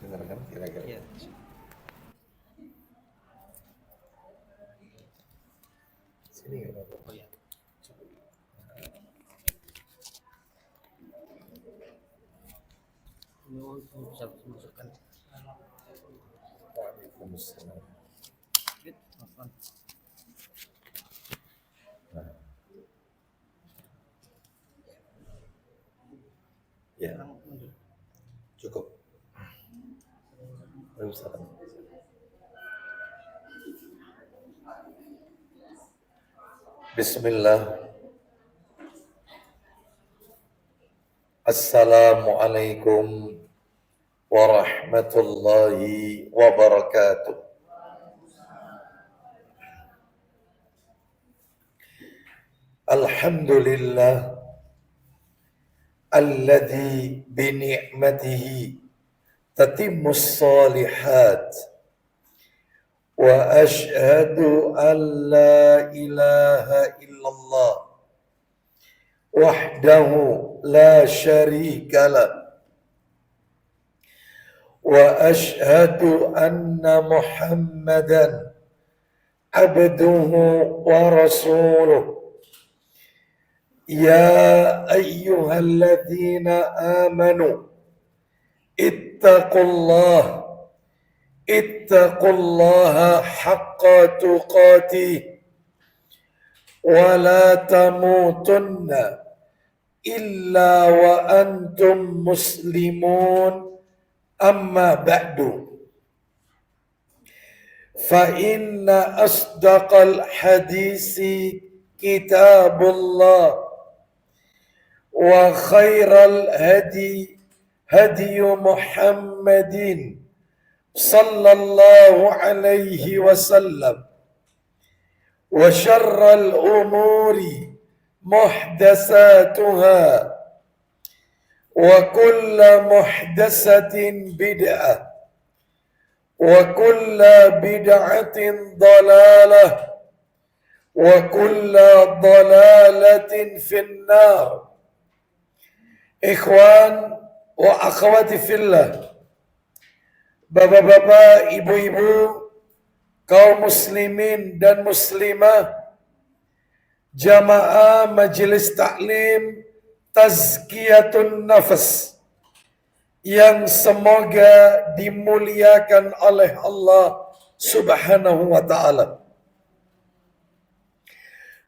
Dengarkan kira-kira. Ya. Sini nggak apa-apa. Oh ya. Ini bisa masukkan. Waalaikumsalam. Masukkan. Nah. Ya, cukup. Waalaikumsalam. Bismillah. Assalamualaikum warahmatullahi wabarakatuh. Alhamdulillah alladzi bi ni'matihi tatimmus shalihat wa asyhadu an la ilaha illallah wahdahu la syarika lah wa asyhadu anna Muhammadan abduhu wa rasuluh. Ya ayyuhalladzina amanu ittaqullaha haqqa tuqatih wa la tamutunna illa wa antum muslimun, amma ba'du. Fa inna asdaqal hadisi kitabullah wa khairal hadi hadi Muhammadin sallallahu alaihi wasallam wa syarral umuri muhdatsatuha wa kullu muhdatsatin bid'ah wa kullu bid'atin dalalah wa kullu dalalatin finnar. Ikhwan wa akhwati fillah, bapak-bapak, ibu-ibu, kaum muslimin dan muslimah, jamaah majelis taklim tazkiyatun nafas yang semoga dimuliakan oleh Allah Subhanahu wa ta'ala.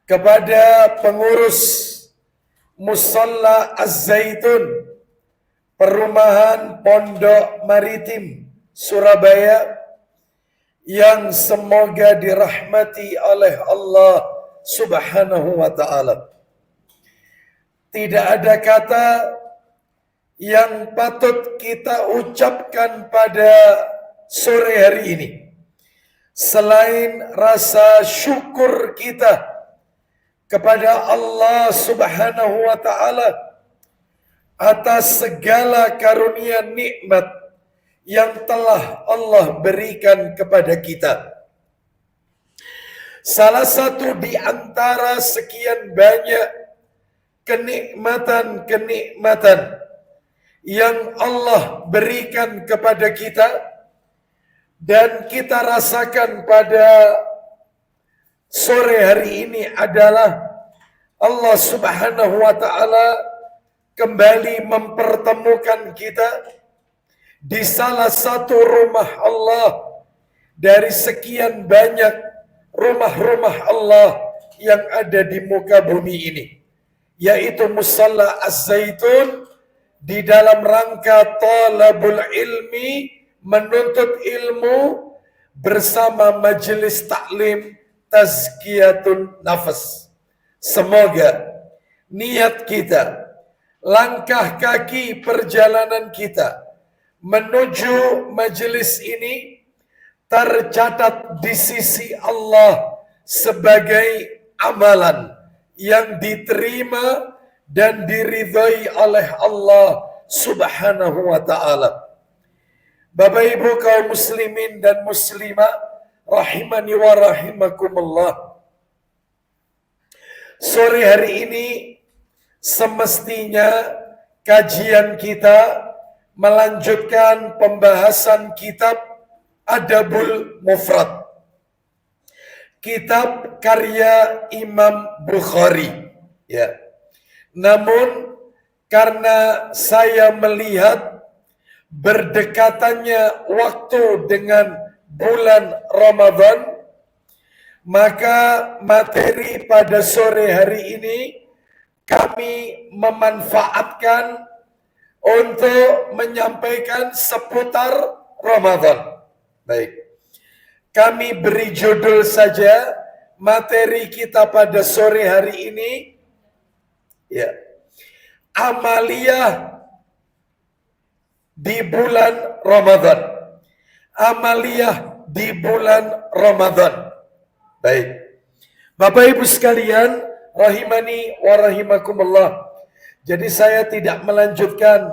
Kepada pengurus Musalla Az-Zaitun, Perumahan Pondok Maritim Surabaya, yang semoga dirahmati oleh Allah Subhanahu wa ta'ala. Tidak ada kata yang patut kita ucapkan pada sore hari ini selain rasa syukur kita kepada Allah Subhanahu wa ta'ala atas segala karunia nikmat yang telah Allah berikan kepada kita. Salah satu di antara sekian banyak kenikmatan-kenikmatan yang Allah berikan kepada kita dan kita rasakan pada sore hari ini adalah Allah Subhanahu wa ta'ala kembali mempertemukan kita di salah satu rumah Allah dari sekian banyak rumah-rumah Allah yang ada di muka bumi ini, yaitu Musalla Az-Zaitun, di dalam rangka talabul ilmi, menuntut ilmu bersama majelis taklim tazkiyatun nafas. Semoga niat kita, langkah kaki perjalanan kita menuju majelis ini tercatat di sisi Allah sebagai amalan yang diterima dan diridhai oleh Allah Subhanahu wa ta'ala. Bapak Ibu kaum muslimin dan muslimah rahimani wa rahimakumullah. Sore hari ini semestinya kajian kita melanjutkan pembahasan kitab Adabul Mufrad, kitab karya Imam Bukhari. Ya. Namun karena saya melihat berdekatannya waktu dengan bulan Ramadan, maka materi pada sore hari ini kami memanfaatkan untuk menyampaikan seputar Ramadan. Baik. Kami beri judul saja materi kita pada sore hari ini, ya, amaliyah di bulan Ramadan. Amaliyah di bulan Ramadan. Baik. Bapak Ibu sekalian, rahimani wa rahimakumullah. Jadi saya tidak melanjutkan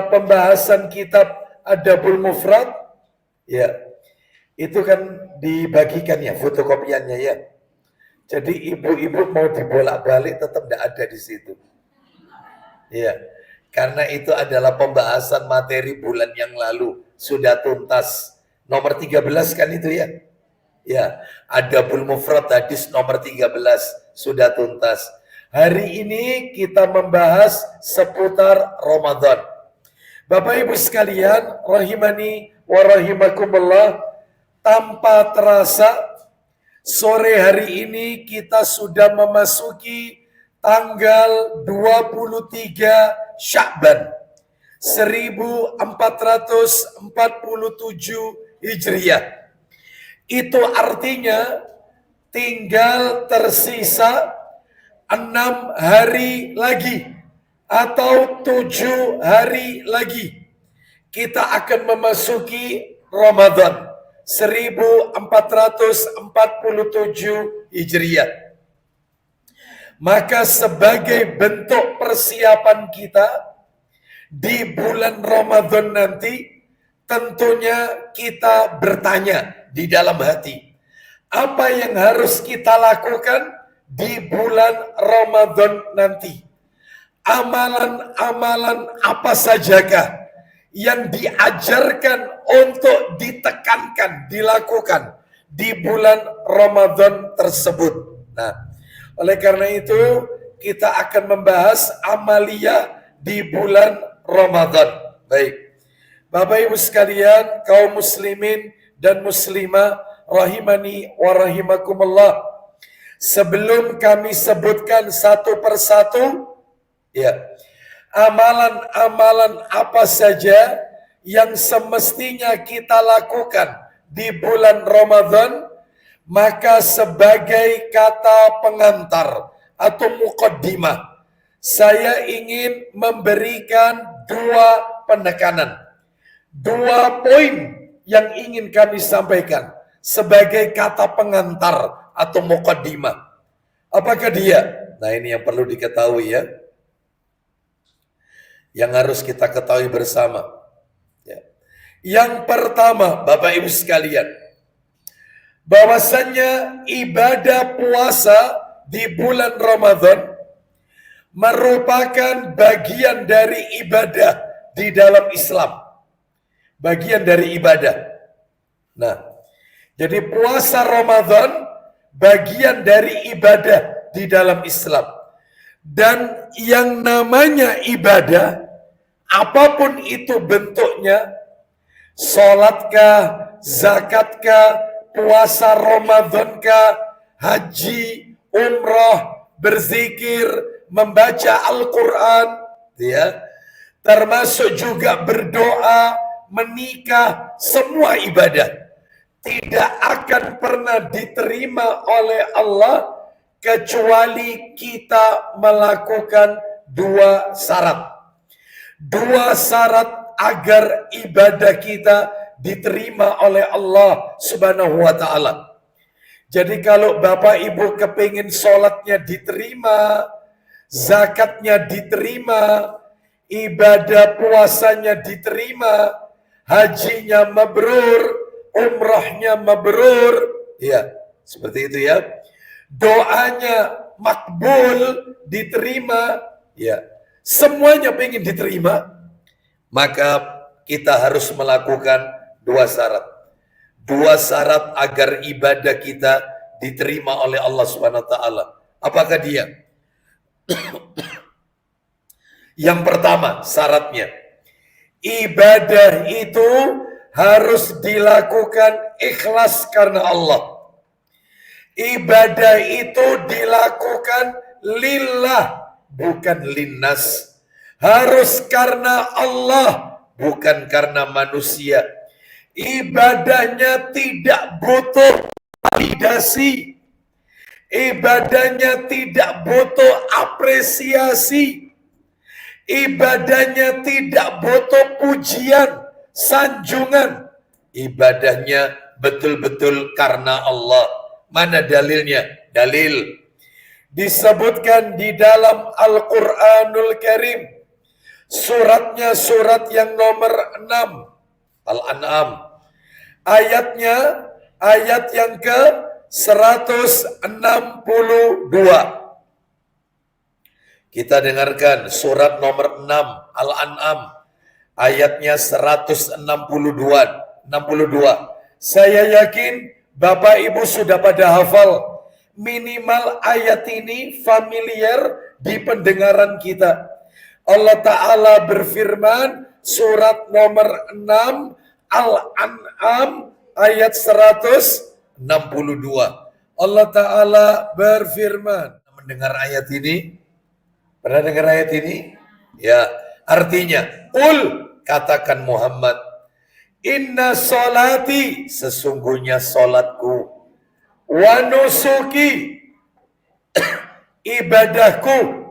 pembahasan kitab Adabul Mufrad. Ya. Itu kan dibagikan ya, fotokopiannya ya. Jadi ibu-ibu mau dibolak-balik tetap tidak ada di situ. Ya, karena itu adalah pembahasan materi bulan yang lalu. Sudah tuntas. Nomor 13 kan itu ya. Ya, Adabul Mufrad hadis nomor 13 sudah tuntas. Hari ini kita membahas seputar Ramadan. Bapak Ibu sekalian, rahimani wa rahimakumullah, tanpa terasa sore hari ini kita sudah memasuki tanggal 23 Sya'ban 1447 Hijriah. Itu artinya tinggal tersisa 6 hari lagi atau 7 hari lagi kita akan memasuki Ramadan 1447 Hijriah. Maka sebagai bentuk persiapan kita di bulan Ramadan nanti, tentunya kita bertanya di dalam hati, apa yang harus kita lakukan di bulan Ramadan nanti? Amalan-amalan apa sajakah yang diajarkan untuk ditekankan, dilakukan di bulan Ramadan tersebut. Nah, oleh karena itu kita akan membahas amaliyah di bulan Ramadan. Baik. Bapak Ibu sekalian, kaum muslimin dan muslimah rahimani wa rahimakumullah. Sebelum kami sebutkan satu persatu, ya, amalan-amalan apa saja yang semestinya kita lakukan di bulan Ramadan, maka sebagai kata pengantar atau muqaddimah, saya ingin memberikan 2 penekanan, 2 poin yang ingin kami sampaikan sebagai kata pengantar atau muqaddimah. Apakah dia? Nah, ini yang perlu diketahui ya, yang harus kita ketahui bersama. Ya. Yang pertama, Bapak Ibu sekalian, bahwasannya ibadah puasa di bulan Ramadan merupakan bagian dari ibadah di dalam Islam. Bagian dari ibadah. Nah, jadi puasa Ramadan bagian dari ibadah di dalam Islam. Dan yang namanya ibadah, apapun itu bentuknya, sholatkah, zakatkah, puasa Ramadankah, haji, umrah, berzikir, membaca Al-Quran, ya, termasuk juga berdoa, menikah, semua ibadah tidak akan pernah diterima oleh Allah kecuali kita melakukan 2 syarat. 2 syarat agar ibadah kita diterima oleh Allah Subhanahu wa ta'ala. Jadi kalau Bapak Ibu kepingin sholatnya diterima, zakatnya diterima, ibadah puasanya diterima, hajinya mabrur, umrahnya mabrur, ya, seperti itu ya. Doanya makbul, diterima, ya. Semuanya pengen diterima, maka kita harus melakukan dua syarat. Dua syarat agar ibadah kita diterima oleh Allah Subhanahu wa taala. Apakah dia? Yang pertama syaratnya, ibadah itu harus dilakukan ikhlas karena Allah. Ibadah itu dilakukan lillah, bukan linnas. Harus karena Allah, bukan karena manusia. Ibadahnya tidak butuh validasi. Ibadahnya tidak butuh apresiasi. Ibadahnya tidak butuh pujian, sanjungan. Ibadahnya betul-betul karena Allah. Mana dalilnya? Dalil disebutkan di dalam Al-Quranul Karim. Suratnya surat yang nomor 6, Al-An'am. Ayatnya ayat yang ke 162. Kita dengarkan surat nomor 6 Al-An'am ayatnya 162. Saya yakin Bapak Ibu sudah pada hafal, minimal ayat ini familiar di pendengaran kita. Allah Ta'ala berfirman surat nomor 6 Al-An'am ayat 162. Allah Ta'ala berfirman. Mendengar ayat ini? Pernah dengar ayat ini? Ya, artinya, katakan Muhammad, inna solati, sesungguhnya solatku, wa nusuki, ibadahku.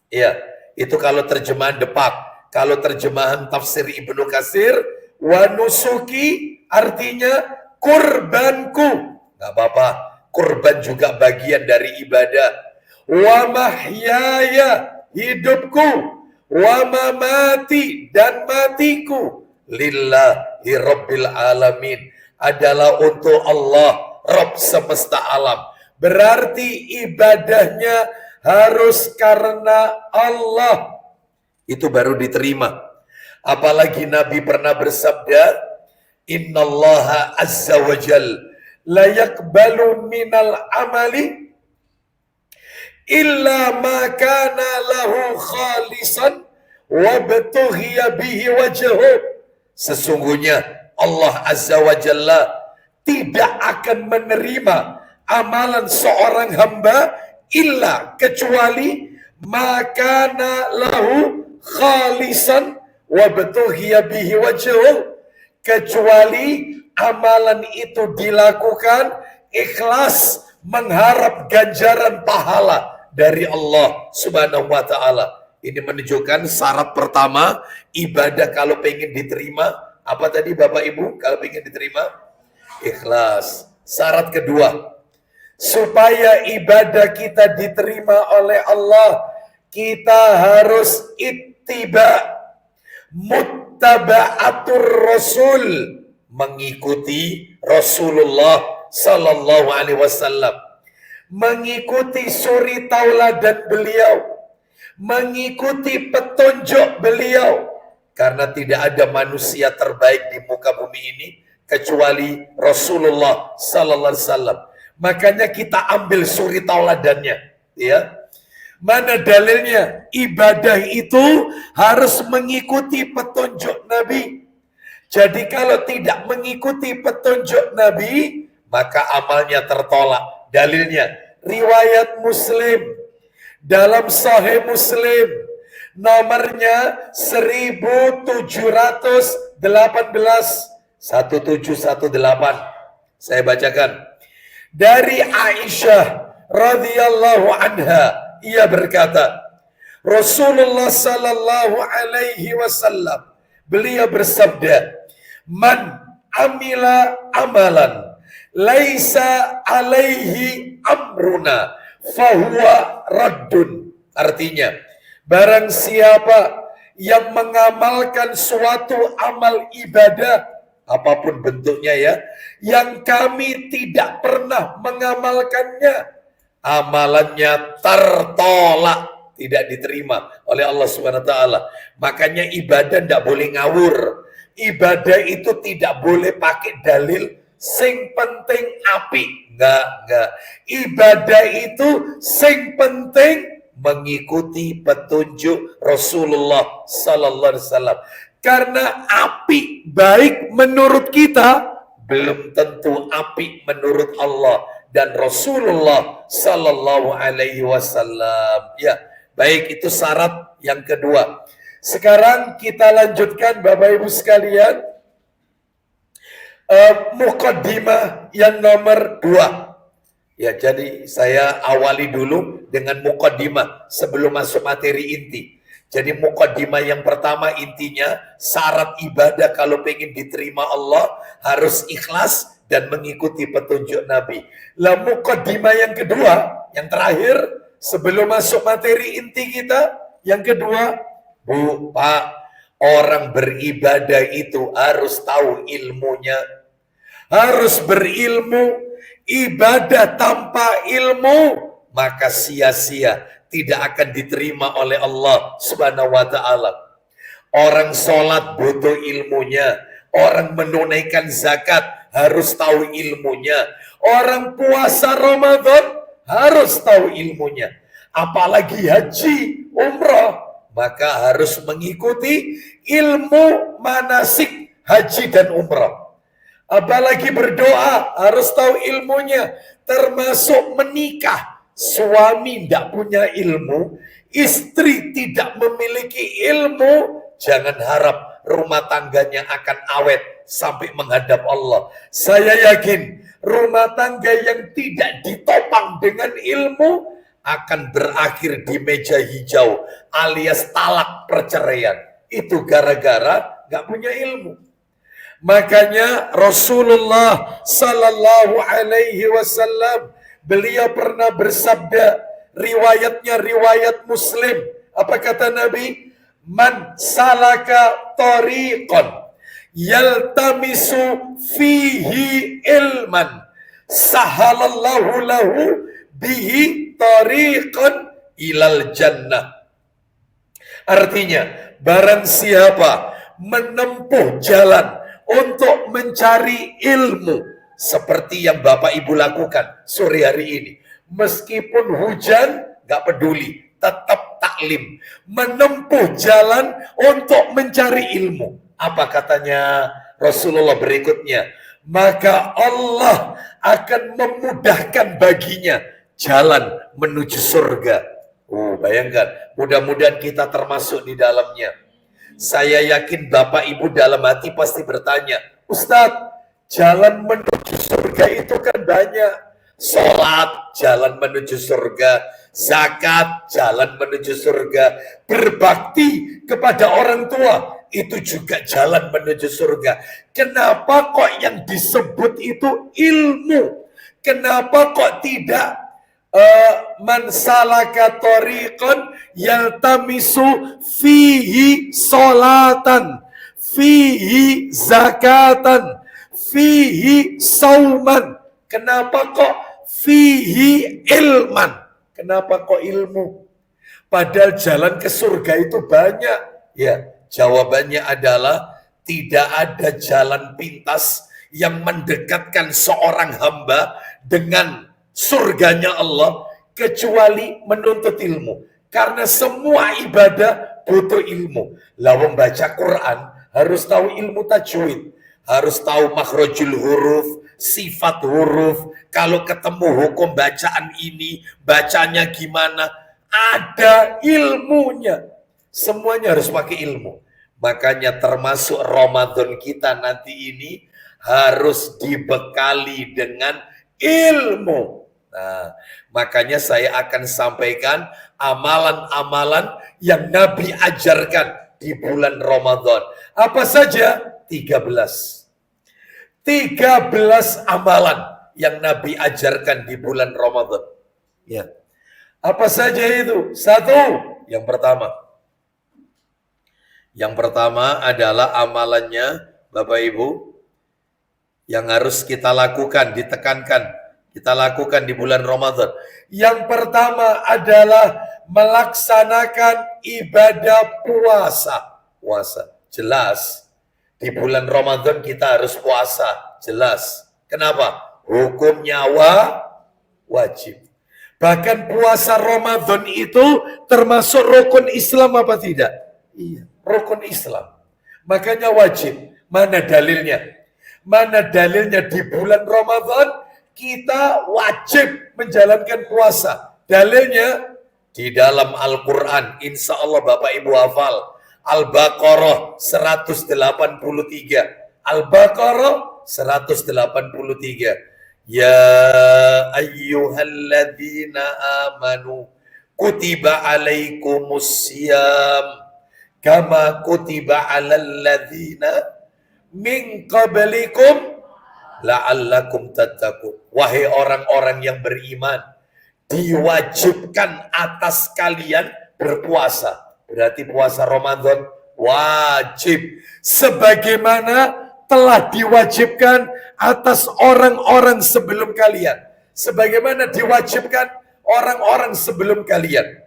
Ya, itu kalau terjemahan Depak. Kalau terjemahan tafsir Ibnu Katsir, wa nusuki artinya kurbanku. Gak apa-apa, kurban juga bagian dari ibadah. Wa mahyaya, hidupku, wa mamati, dan matiku, lillahi rabbil alamin, adalah untuk Allah, Rabb semesta alam. Berarti ibadahnya harus karena Allah. Itu baru diterima. Apalagi Nabi pernah bersabda, innallaha azza wa jal la yakbalu minal amali illa ma kana lahu khalisan wa batughiya bihi wajhu. Sesungguhnya Allah azza wa jalla tidak akan menerima amalan seorang hamba illa kecuali makana lahu khalisan wa batughiya bihi wajhu, kecuali amalan itu dilakukan ikhlas mengharap ganjaran pahala dari Allah Subhanahu wa taala. Ini menunjukkan syarat pertama ibadah kalau pengen diterima, apa tadi Bapak Ibu? Kalau pengen diterima ikhlas. Syarat kedua, supaya ibadah kita diterima oleh Allah, kita harus ittiba, muttaba'atur Rasul, mengikuti Rasulullah Sallallahu Alaihi Wasallam, mengikuti suri tauladan beliau, mengikuti petunjuk beliau, karena tidak ada manusia terbaik di muka bumi ini kecuali Rasulullah Sallallahu Alaihi Wasallam. Makanya kita ambil suri tauladannya, ya. Mana dalilnya? Ibadah itu harus mengikuti petunjuk Nabi. Jadi kalau tidak mengikuti petunjuk Nabi, maka amalnya tertolak. Dalilnya riwayat Muslim, dalam Sahih Muslim nomornya 1718. Saya bacakan. Dari Aisyah radhiyallahu anha, ia berkata, Rasulullah sallallahu alaihi wasallam, beliau bersabda, man amila amalan laisa alaihi amruna fahuwa raddun. Artinya, barang siapa yang mengamalkan suatu amal ibadah, apapun bentuknya ya, yang kami tidak pernah mengamalkannya, amalannya tertolak, tidak diterima oleh Allah Subhanahu wa taala. Makanya ibadah tidak boleh ngawur. Ibadah itu tidak boleh pakai dalil sing penting api. Enggak. Ibadah itu sing penting mengikuti petunjuk Rasulullah sallallahu alaihi wasallam. Karena api baik menurut kita belum tentu api menurut Allah dan Rasulullah sallallahu alaihi wasallam. Ya, baik, itu syarat yang kedua. Sekarang kita lanjutkan Bapak Ibu sekalian, muqaddimah yang nomor 2. Ya, jadi saya awali dulu dengan muqaddimah sebelum masuk materi inti. Jadi muqaddimah yang pertama intinya syarat ibadah kalau pengen diterima Allah harus ikhlas dan mengikuti petunjuk Nabi. Lah muqaddimah yang kedua, yang terakhir sebelum masuk materi inti kita, yang kedua, Bu, Pak, orang beribadah itu harus tahu ilmunya, harus berilmu. Ibadah tanpa ilmu maka sia-sia, tidak akan diterima oleh Allah Subhanahu wa taala. Orang sholat butuh ilmunya, orang menunaikan zakat harus tahu ilmunya, orang puasa Ramadan harus tahu ilmunya, apalagi haji, umrah, maka harus mengikuti ilmu manasik haji dan umrah. Apalagi berdoa harus tahu ilmunya, termasuk menikah. Suami tidak punya ilmu, istri tidak memiliki ilmu, jangan harap rumah tangganya akan awet sampai menghadap Allah. Saya yakin rumah tangga yang tidak ditopang dengan ilmu akan berakhir di meja hijau alias talak perceraian. Itu gara-gara nggak punya ilmu. Makanya Rasulullah sallallahu alaihi wasallam beliau pernah bersabda, riwayatnya riwayat Muslim. Apa kata Nabi? Man salaka tariqan yaltamisu fihi ilman sahalallahu lahu bihi tariqan ilal jannah. Artinya, barang siapa menempuh jalan untuk mencari ilmu seperti yang Bapak Ibu lakukan sore hari ini, meskipun hujan gak peduli, tetap taklim, menempuh jalan untuk mencari ilmu. Apa katanya Rasulullah berikutnya? Maka Allah akan memudahkan baginya jalan menuju surga. Bayangkan, mudah-mudahan kita termasuk di dalamnya. Saya yakin Bapak Ibu dalam hati pasti bertanya, Ustadz, jalan menuju surga itu kan banyak. Sholat, jalan menuju surga. Zakat, jalan menuju surga. Berbakti kepada orang tua, itu juga jalan menuju surga. Kenapa kok yang disebut itu ilmu? Kenapa kok tidak man salaka tariqan yaltamisu fihi solatan, fihi zakatan, fihi sauman? Kenapa kok fihi ilman? Kenapa kok ilmu? Padahal jalan ke surga itu banyak. Ya, jawabannya adalah tidak ada jalan pintas yang mendekatkan seorang hamba dengan surganya Allah kecuali menuntut ilmu. Karena semua ibadah butuh ilmu. Lalu membaca Quran harus tahu ilmu tajwid, harus tahu makhrajul huruf, sifat huruf. Kalau ketemu hukum bacaan ini, bacanya gimana? Ada ilmunya. Semuanya harus pakai ilmu. Makanya termasuk Ramadan kita nanti ini harus dibekali dengan ilmu. Nah, makanya saya akan sampaikan amalan-amalan yang Nabi ajarkan di bulan Ramadan. Apa saja? 13 amalan yang Nabi ajarkan di bulan Ramadan. Ya. Apa saja itu? Satu, yang pertama. Yang pertama adalah amalannya Bapak Ibu yang harus kita lakukan, ditekankan. Kita lakukan di bulan Ramadan. Yang pertama adalah melaksanakan ibadah puasa. Puasa, jelas. Di bulan Ramadan kita harus puasa, jelas. Kenapa? Hukumnya wajib. Bahkan puasa Ramadan itu termasuk rukun Islam apa tidak? Iya, rukun Islam. Makanya wajib. Mana dalilnya? Mana dalilnya di bulan Ramadan kita wajib menjalankan puasa? Dalilnya di dalam Al-Quran. Insya Allah Bapak Ibu hafal. Al-Baqarah 183. Al-Baqarah 183. Ya ayyuhalladzina amanu kutiba alaikumus siyam kama kutiba alal ladzina min qablikum la'allakum tattaqun. Wahai orang-orang yang beriman, diwajibkan atas kalian berpuasa. Berarti puasa Ramadan wajib sebagaimana telah diwajibkan atas orang-orang sebelum kalian. Sebagaimana diwajibkan orang-orang sebelum kalian.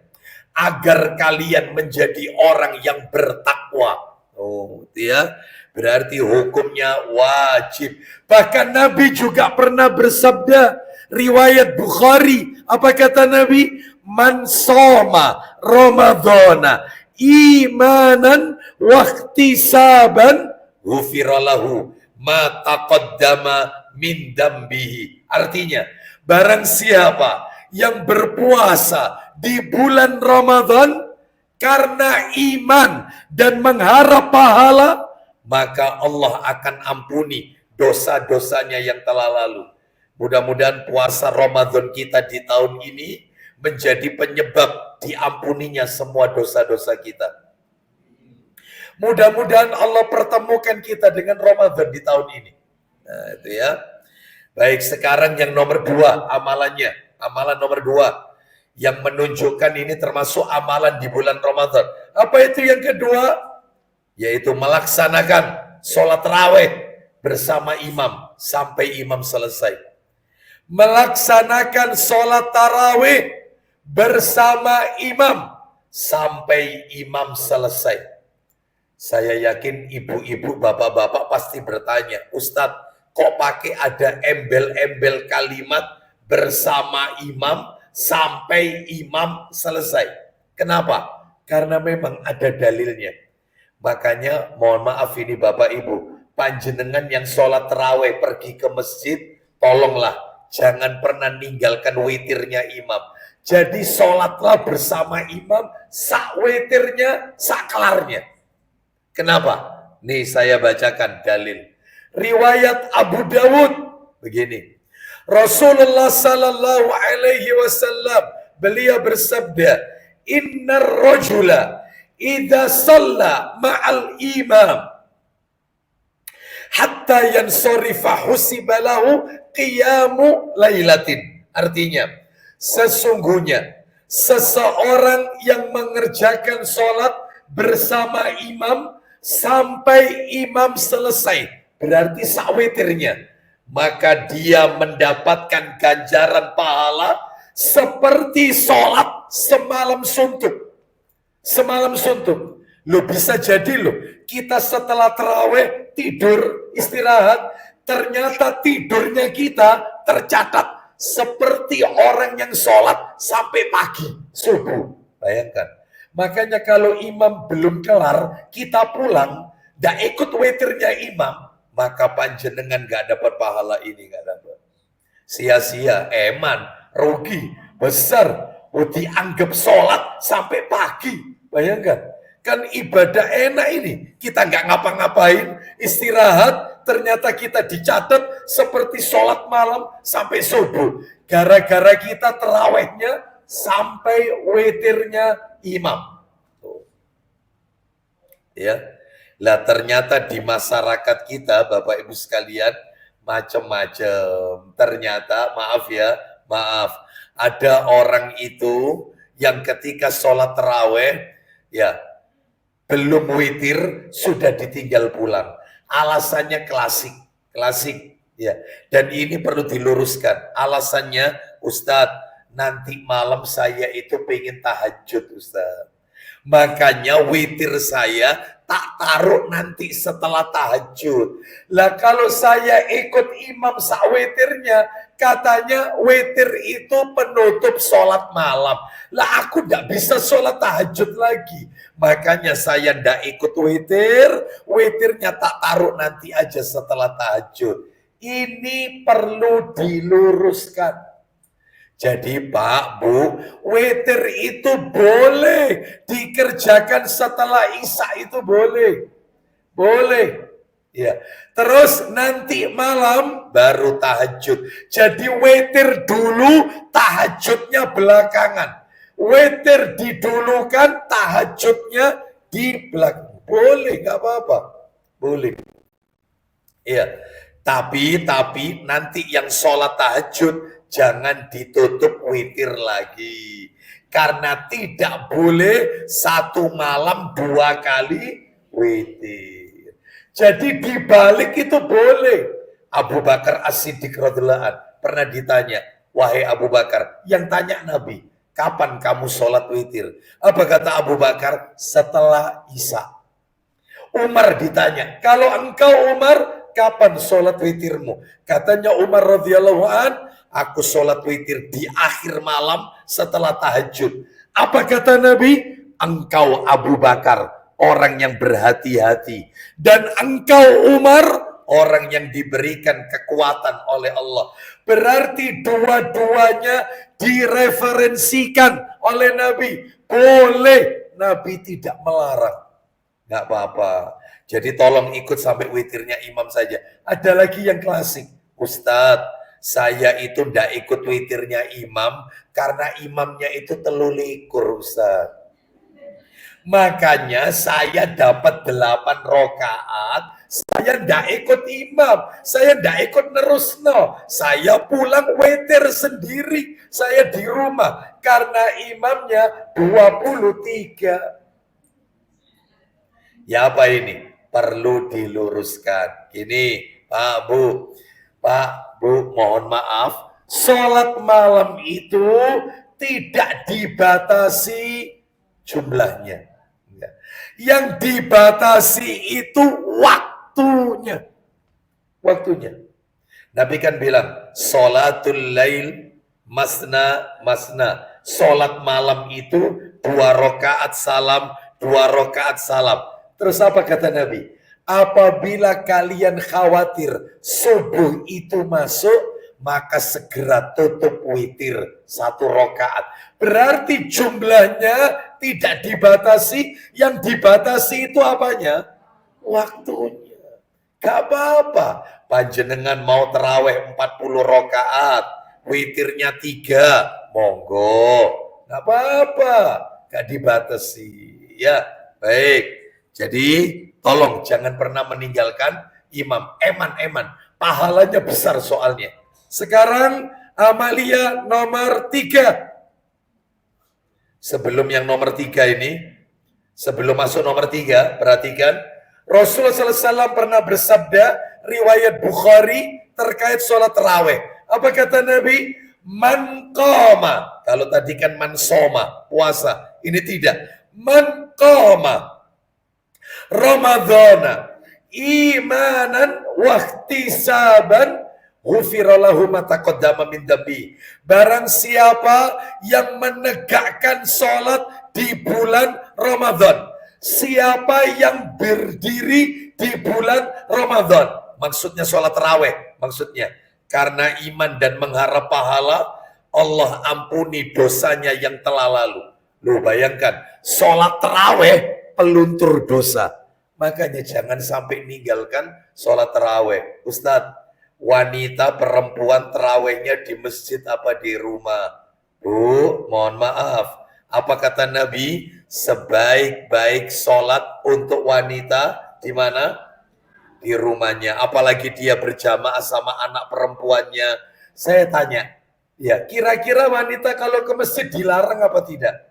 Agar kalian menjadi orang yang bertakwa. Oh, ya. Berarti hukumnya wajib. Bahkan Nabi juga pernah bersabda, riwayat Bukhari, apa kata Nabi? Man soma Ramadhana imanan wahtisaban ghufiralahu ma taqaddama min dambihi. Artinya, barang siapa yang berpuasa di bulan Ramadan karena iman dan mengharap pahala, maka Allah akan ampuni dosa-dosanya yang telah lalu. Mudah-mudahan puasa Ramadan kita di tahun ini menjadi penyebab diampuninya semua dosa-dosa kita. Mudah-mudahan Allah pertemukan kita dengan Ramadan di tahun ini. Nah, itu ya. Baik, sekarang yang nomor 2 amalannya. Amalan nomor 2 yang menunjukkan ini termasuk amalan di bulan Ramadan. Apa itu yang kedua? Yaitu melaksanakan sholat tarawih bersama imam sampai imam selesai. Melaksanakan sholat tarawih bersama imam sampai imam selesai. Saya yakin ibu-ibu, bapak-bapak pasti bertanya, Ustadz, kok pakai ada embel-embel kalimat bersama imam sampai imam selesai? Kenapa? Karena memang ada dalilnya. Makanya mohon maaf ini Bapak Ibu, panjenengan yang sholat tarawih pergi ke masjid, tolonglah jangan pernah ninggalkan witirnya imam. Jadi sholatlah bersama imam, sak witirnya, sak kelarnya. Kenapa? Nih saya bacakan dalil. Riwayat Abu Dawud begini. Rasulullah sallallahu alaihi wasallam beliau bersabda, "Innar rajula idza shalla ma'al imam hatta yansarifa husiba lahu qiyamu lailatin." Artinya, sesungguhnya seseorang yang mengerjakan sholat bersama imam sampai imam selesai, berarti sakwitirnya, maka dia mendapatkan ganjaran pahala seperti sholat semalam suntuk. Semalam suntuk. Lo bisa jadi lo, kita setelah tarawih tidur istirahat, ternyata tidurnya kita tercatat seperti orang yang sholat sampai pagi, subuh. Bayangkan. Makanya kalau imam belum kelar, kita pulang, gak ikut witirnya imam, maka panjenengan gak dapat pahala ini, gak dapat. Sia-sia, eman, rugi, besar, dianggap sholat sampai pagi. Bayangkan. Kan ibadah enak ini. Kita nggak ngapa-ngapain, istirahat, ternyata kita dicatat seperti sholat malam sampai subuh. Gara-gara kita terawihnya sampai witirnya imam. Tuh. Ya, lah ternyata di masyarakat kita, Bapak Ibu sekalian, macam-macam. Ternyata, maaf, ada orang itu yang ketika sholat tarawih, ya, belum witir, sudah ditinggal pulang. Alasannya klasik, ya. Dan ini perlu diluruskan. Alasannya, Ustadz, nanti malam saya itu pengen tahajud Ustaz. Makanya witir saya tak taruh nanti setelah tahajud. Lah kalau saya ikut imam sak witirnya, katanya witir itu penutup sholat malam. Lah aku tidak bisa sholat tahajud lagi. Makanya saya tidak ikut witir, witirnya tak taruh nanti aja setelah tahajud. Ini perlu diluruskan. Jadi Pak, Bu, witir itu boleh dikerjakan setelah Isya itu boleh. Boleh. Ya. Terus nanti malam baru tahajud. Jadi witir dulu, tahajudnya belakangan. Witir didulukan, tahajudnya di belakang. Boleh, nggak apa-apa. Boleh. Ya. Tapi nanti yang sholat tahajud jangan ditutup witir lagi. Karena tidak boleh satu malam 2 kali witir. Jadi dibalik itu boleh. Abu Bakar As-Siddiq radhiyallahu anhu pernah ditanya, wahai Abu Bakar, yang tanya Nabi, kapan kamu sholat witir? Apa kata Abu Bakar? Setelah Isya. Umar ditanya, kalau engkau Umar, kapan sholat witirmu? Katanya Umar radhiyallahu anhu, aku sholat witir di akhir malam setelah tahajud. Apa kata Nabi? Engkau Abu Bakar, orang yang berhati-hati. Dan engkau Umar, orang yang diberikan kekuatan oleh Allah. Berarti dua-duanya direferensikan oleh Nabi. Boleh, Nabi tidak melarang. Nggak apa-apa. Jadi tolong ikut sampai witirnya imam saja. Ada lagi yang klasik. Ustadz, saya itu ndak ikut witirnya imam karena imamnya itu telulikur Ustadz. Makanya saya dapat 8 rakaat, saya ndak ikut imam, saya ndak ikut nerusno. Saya pulang witir sendiri, saya di rumah karena imamnya 23. Ya apa ini? Perlu diluruskan. Gini, Pak Bu, mohon maaf, sholat malam itu tidak dibatasi jumlahnya. Yang dibatasi itu waktunya. Waktunya. Nabi kan bilang, sholatul lail masna. Sholat malam itu 2 rakaat salam, 2 rakaat salam. Terus apa kata Nabi? Apabila kalian khawatir subuh itu masuk, maka segera tutup witir 1 rakaat. Berarti jumlahnya tidak dibatasi, yang dibatasi itu apanya? Waktunya. Gak apa-apa. Panjenengan mau terawih 40 rakaat, witirnya 3, monggo. Gak apa-apa. Gak dibatasi. Ya, baik. Jadi tolong jangan pernah meninggalkan imam. Eman. Pahalanya besar soalnya. Sekarang amalia nomor 3. Sebelum yang nomor 3 ini, sebelum masuk nomor 3, perhatikan. Rasulullah SAW pernah bersabda, riwayat Bukhari terkait sholat tarawih. Apa kata Nabi? Man qama. Kalau tadi kan man soma, puasa. Ini tidak. Man qama Ramadhana imanan wahtisaban ghufirallahu ma taqaddama min dambi. Barang siapa yang menegakkan sholat di bulan Ramadan, siapa yang berdiri di bulan Ramadan, maksudnya sholat tarawih, maksudnya karena iman dan mengharap pahala, Allah ampuni dosanya yang telah lalu. Lu bayangkan, sholat tarawih peluntur dosa. Makanya jangan sampai ninggalkan sholat tarawih. Ustadz, wanita perempuan tarawihnya di masjid apa di rumah? Bu, mohon maaf. Apa kata Nabi? Sebaik-baik sholat untuk wanita di mana? Di rumahnya. Apalagi dia berjamaah sama anak perempuannya. Saya tanya, ya kira-kira wanita kalau ke masjid dilarang apa tidak?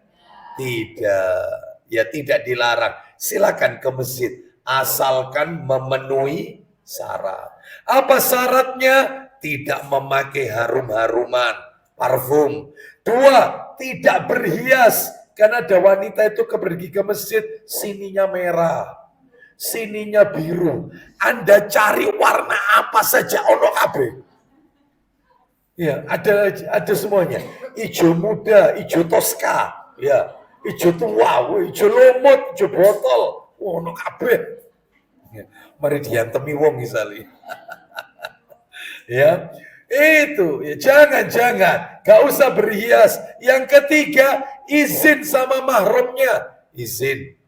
Tidak. Ya tidak dilarang, silakan ke masjid asalkan memenuhi syarat. Apa syaratnya? Tidak memakai harum-haruman, parfum. 2, tidak berhias. Karena ada wanita itu pergi ke masjid, sininya merah, sininya biru. Anda cari warna apa saja, ono kabeh. Ya, ada semuanya. Ijo muda, ijo toska, ya, ijo tua, ijo lumut, ijo botol, ono kabeh. Ya, mari diantemi wong misalnya. Ya, itu ya, jangan, gak usah berhias. Yang ketiga, izin sama mahramnya, izin.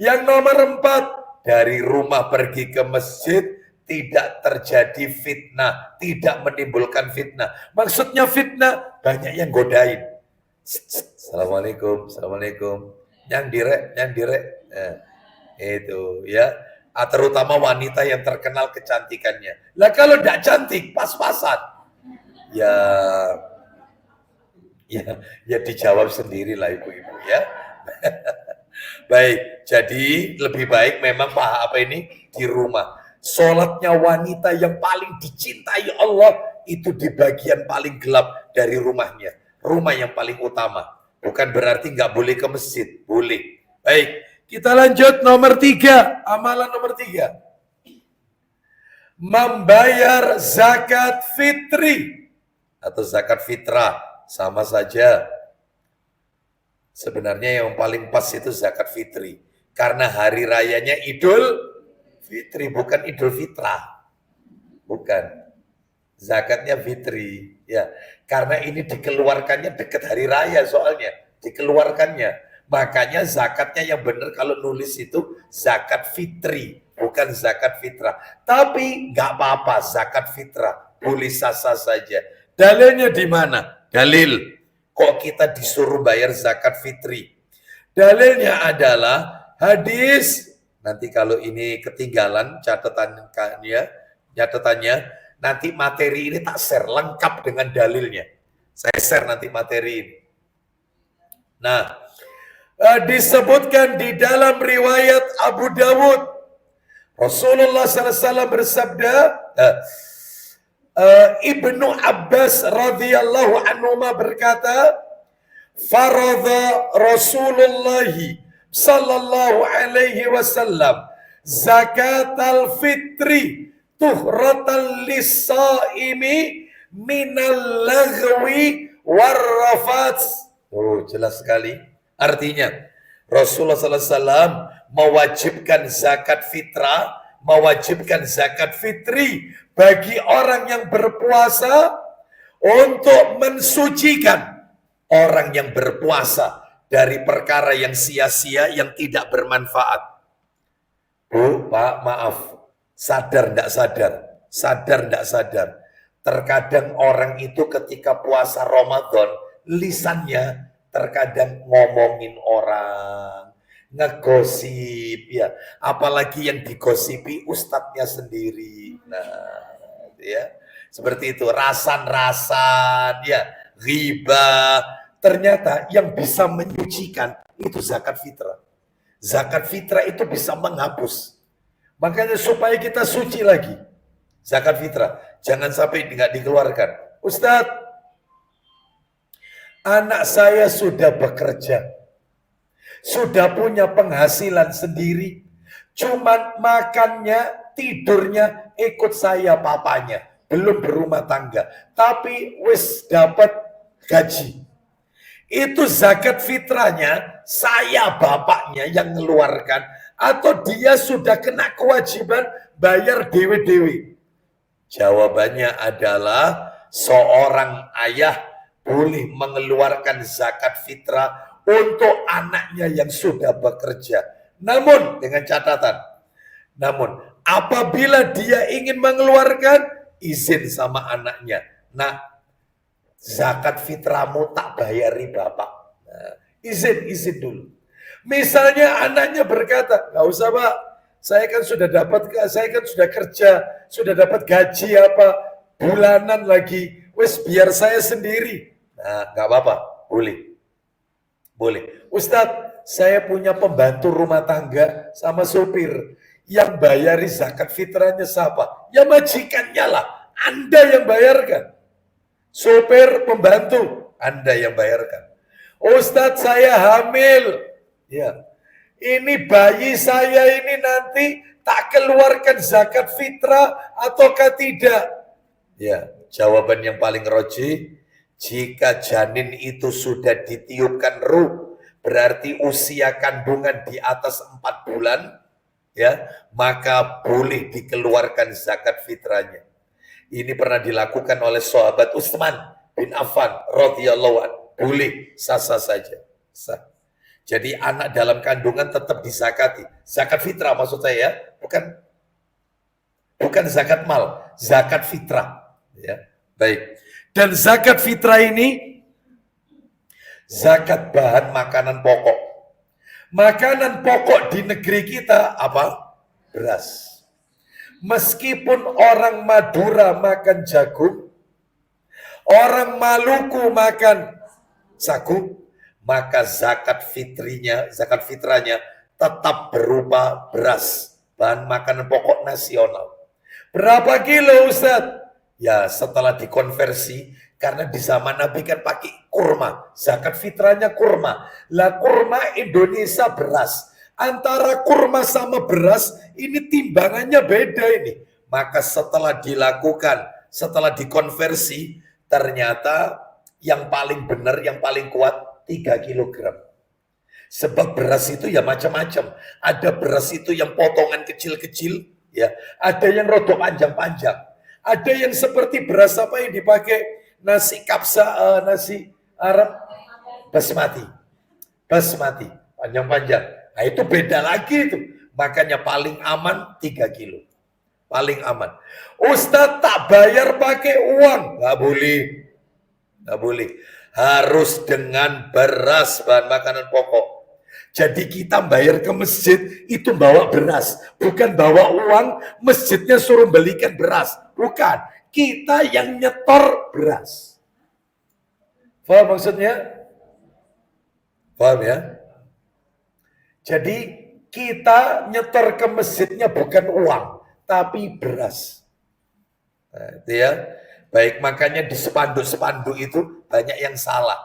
Yang nomor 4, dari rumah pergi ke masjid tidak terjadi fitnah, tidak menimbulkan fitnah. Maksudnya fitnah, banyak yang godain. Assalamualaikum, assalamualaikum. Yang direk. Itu ya. Terutama wanita yang terkenal kecantikannya. Lah kalau tidak cantik, pas-pasan. Ya dijawab sendirilah ibu-ibu ya. Baik, jadi lebih baik memang di rumah. Sholatnya wanita yang paling dicintai Allah itu di bagian paling gelap dari rumahnya. Rumah yang paling utama. Bukan berarti nggak boleh ke masjid, boleh. Baik, kita lanjut nomor 3, amalan nomor 3. Membayar zakat fitri atau zakat fitrah, sama saja. Sebenarnya yang paling pas itu zakat fitri. Karena hari rayanya Idul Fitri, bukan Idul Fitrah. Bukan. Zakatnya fitri. Ya, karena ini dikeluarkannya dekat hari raya soalnya. Dikeluarkannya. Makanya zakatnya yang benar kalau nulis itu zakat fitri, bukan zakat fitrah. Tapi nggak apa-apa zakat fitrah, boleh sah-sah saja. Dalilnya di mana? Dalil. Kok kita disuruh bayar zakat fitri? Dalilnya adalah hadis. Nanti kalau ini ketinggalan catatannya, nanti materi ini tak share lengkap dengan dalilnya. Saya share nanti materi ini. Nah, disebutkan di dalam riwayat Abu Dawud, Rasulullah SAW bersabda, Ibnu Abbas radhiyallahu anhu berkata, faradha Rasulullah sallallahu alaihi wasallam zakatal fitri tuhratan lis-shaimi minal laghwi warrafat. Oh, jelas sekali. Artinya Rasulullah SAW mewajibkan zakat fitrah, mewajibkan zakat fitri bagi orang yang berpuasa untuk mensucikan orang yang berpuasa dari perkara yang sia-sia, yang tidak bermanfaat. Bu, Pak, maaf. Sadar tidak sadar? Sadar tidak sadar? Terkadang orang itu ketika puasa Ramadan, lisannya terkadang ngomongin orang, ngegosip, ya. Apalagi yang digosipi ustadznya sendiri. Nah, ya, seperti itu, rasan-rasan, ya, riba. Ternyata yang bisa menyucikan itu zakat fitrah. Zakat fitrah itu bisa menghapus. Makanya supaya kita suci lagi, zakat fitrah jangan sampai nggak dikeluarkan. Ustadz, anak saya sudah bekerja, sudah punya penghasilan sendiri, cuman makannya, tidurnya ikut saya papanya, belum berumah tangga, tapi wis dapat gaji. Itu zakat fitrahnya saya bapaknya yang ngeluarkan, atau dia sudah kena kewajiban bayar dewe-dewe? Jawabannya adalah seorang ayah boleh mengeluarkan zakat fitrah untuk anaknya yang sudah bekerja. Namun dengan catatan, apabila dia ingin mengeluarkan, izin sama anaknya. Nah, zakat fitrahmu tak bayari bapak. Nah, izin dulu. Misalnya anaknya berkata, nggak usah pak, saya kan sudah kerja, sudah dapat gaji apa bulanan lagi, wes biar saya sendiri. Nah, nggak apa-apa, boleh. Ustadz, saya punya pembantu rumah tangga sama sopir, yang bayari zakat fitrahnya siapa? Ya majikannya lah, Anda yang bayarkan. Sopir, pembantu, Anda yang bayarkan. Ustadz saya hamil. Ya, ini bayi saya ini nanti tak keluarkan zakat fitrah ataukah tidak? Ya, jawaban yang paling roji, jika janin itu sudah ditiupkan ruh, berarti usia kandungan di atas 4 bulan, ya, maka boleh dikeluarkan zakat fitrahnya. Ini pernah dilakukan oleh sahabat Utsman bin Affan radhiyallahu anhu. Boleh, sah-sah saja. Sah. Jadi anak dalam kandungan tetap dizakati. Zakat fitrah maksud saya, ya, bukan zakat mal, zakat fitrah. Ya, baik. Dan zakat fitrah ini zakat bahan makanan pokok. Makanan pokok di negeri kita apa? Beras. Meskipun orang Madura makan jagung, orang Maluku makan sagu, maka zakat fitrahnya tetap berupa beras, bahan makanan pokok nasional. Berapa kilo Ustaz? Ya setelah dikonversi, karena di zaman Nabi kan pakai kurma, zakat fitrahnya kurma. Lah kurma Indonesia beras. Antara kurma sama beras, ini timbangannya beda ini. Maka setelah dilakukan, setelah dikonversi, ternyata yang paling benar, yang paling kuat 3 kilogram. Sebab beras itu ya macam-macam. Ada beras itu yang potongan kecil-kecil, ya. Ada yang rodok panjang-panjang. Ada yang seperti beras apa yang dipakai nasi kapsa, nasi Arab basmati. Basmati, panjang-panjang. Nah itu beda lagi itu. Makanya paling aman 3 kilo. Paling aman. Ustadz tak bayar pakai uang. Nggak boleh. Nggak boleh. Harus dengan beras, bahan makanan pokok. Jadi kita bayar ke masjid itu bawa beras, bukan bawa uang, masjidnya suruh belikan beras. Bukan, kita yang nyetor beras. Paham maksudnya? Paham ya? Jadi kita nyetor ke masjidnya bukan uang, tapi beras. Nah, itu ya. Baik, makanya di spanduk-spanduk itu banyak yang salah.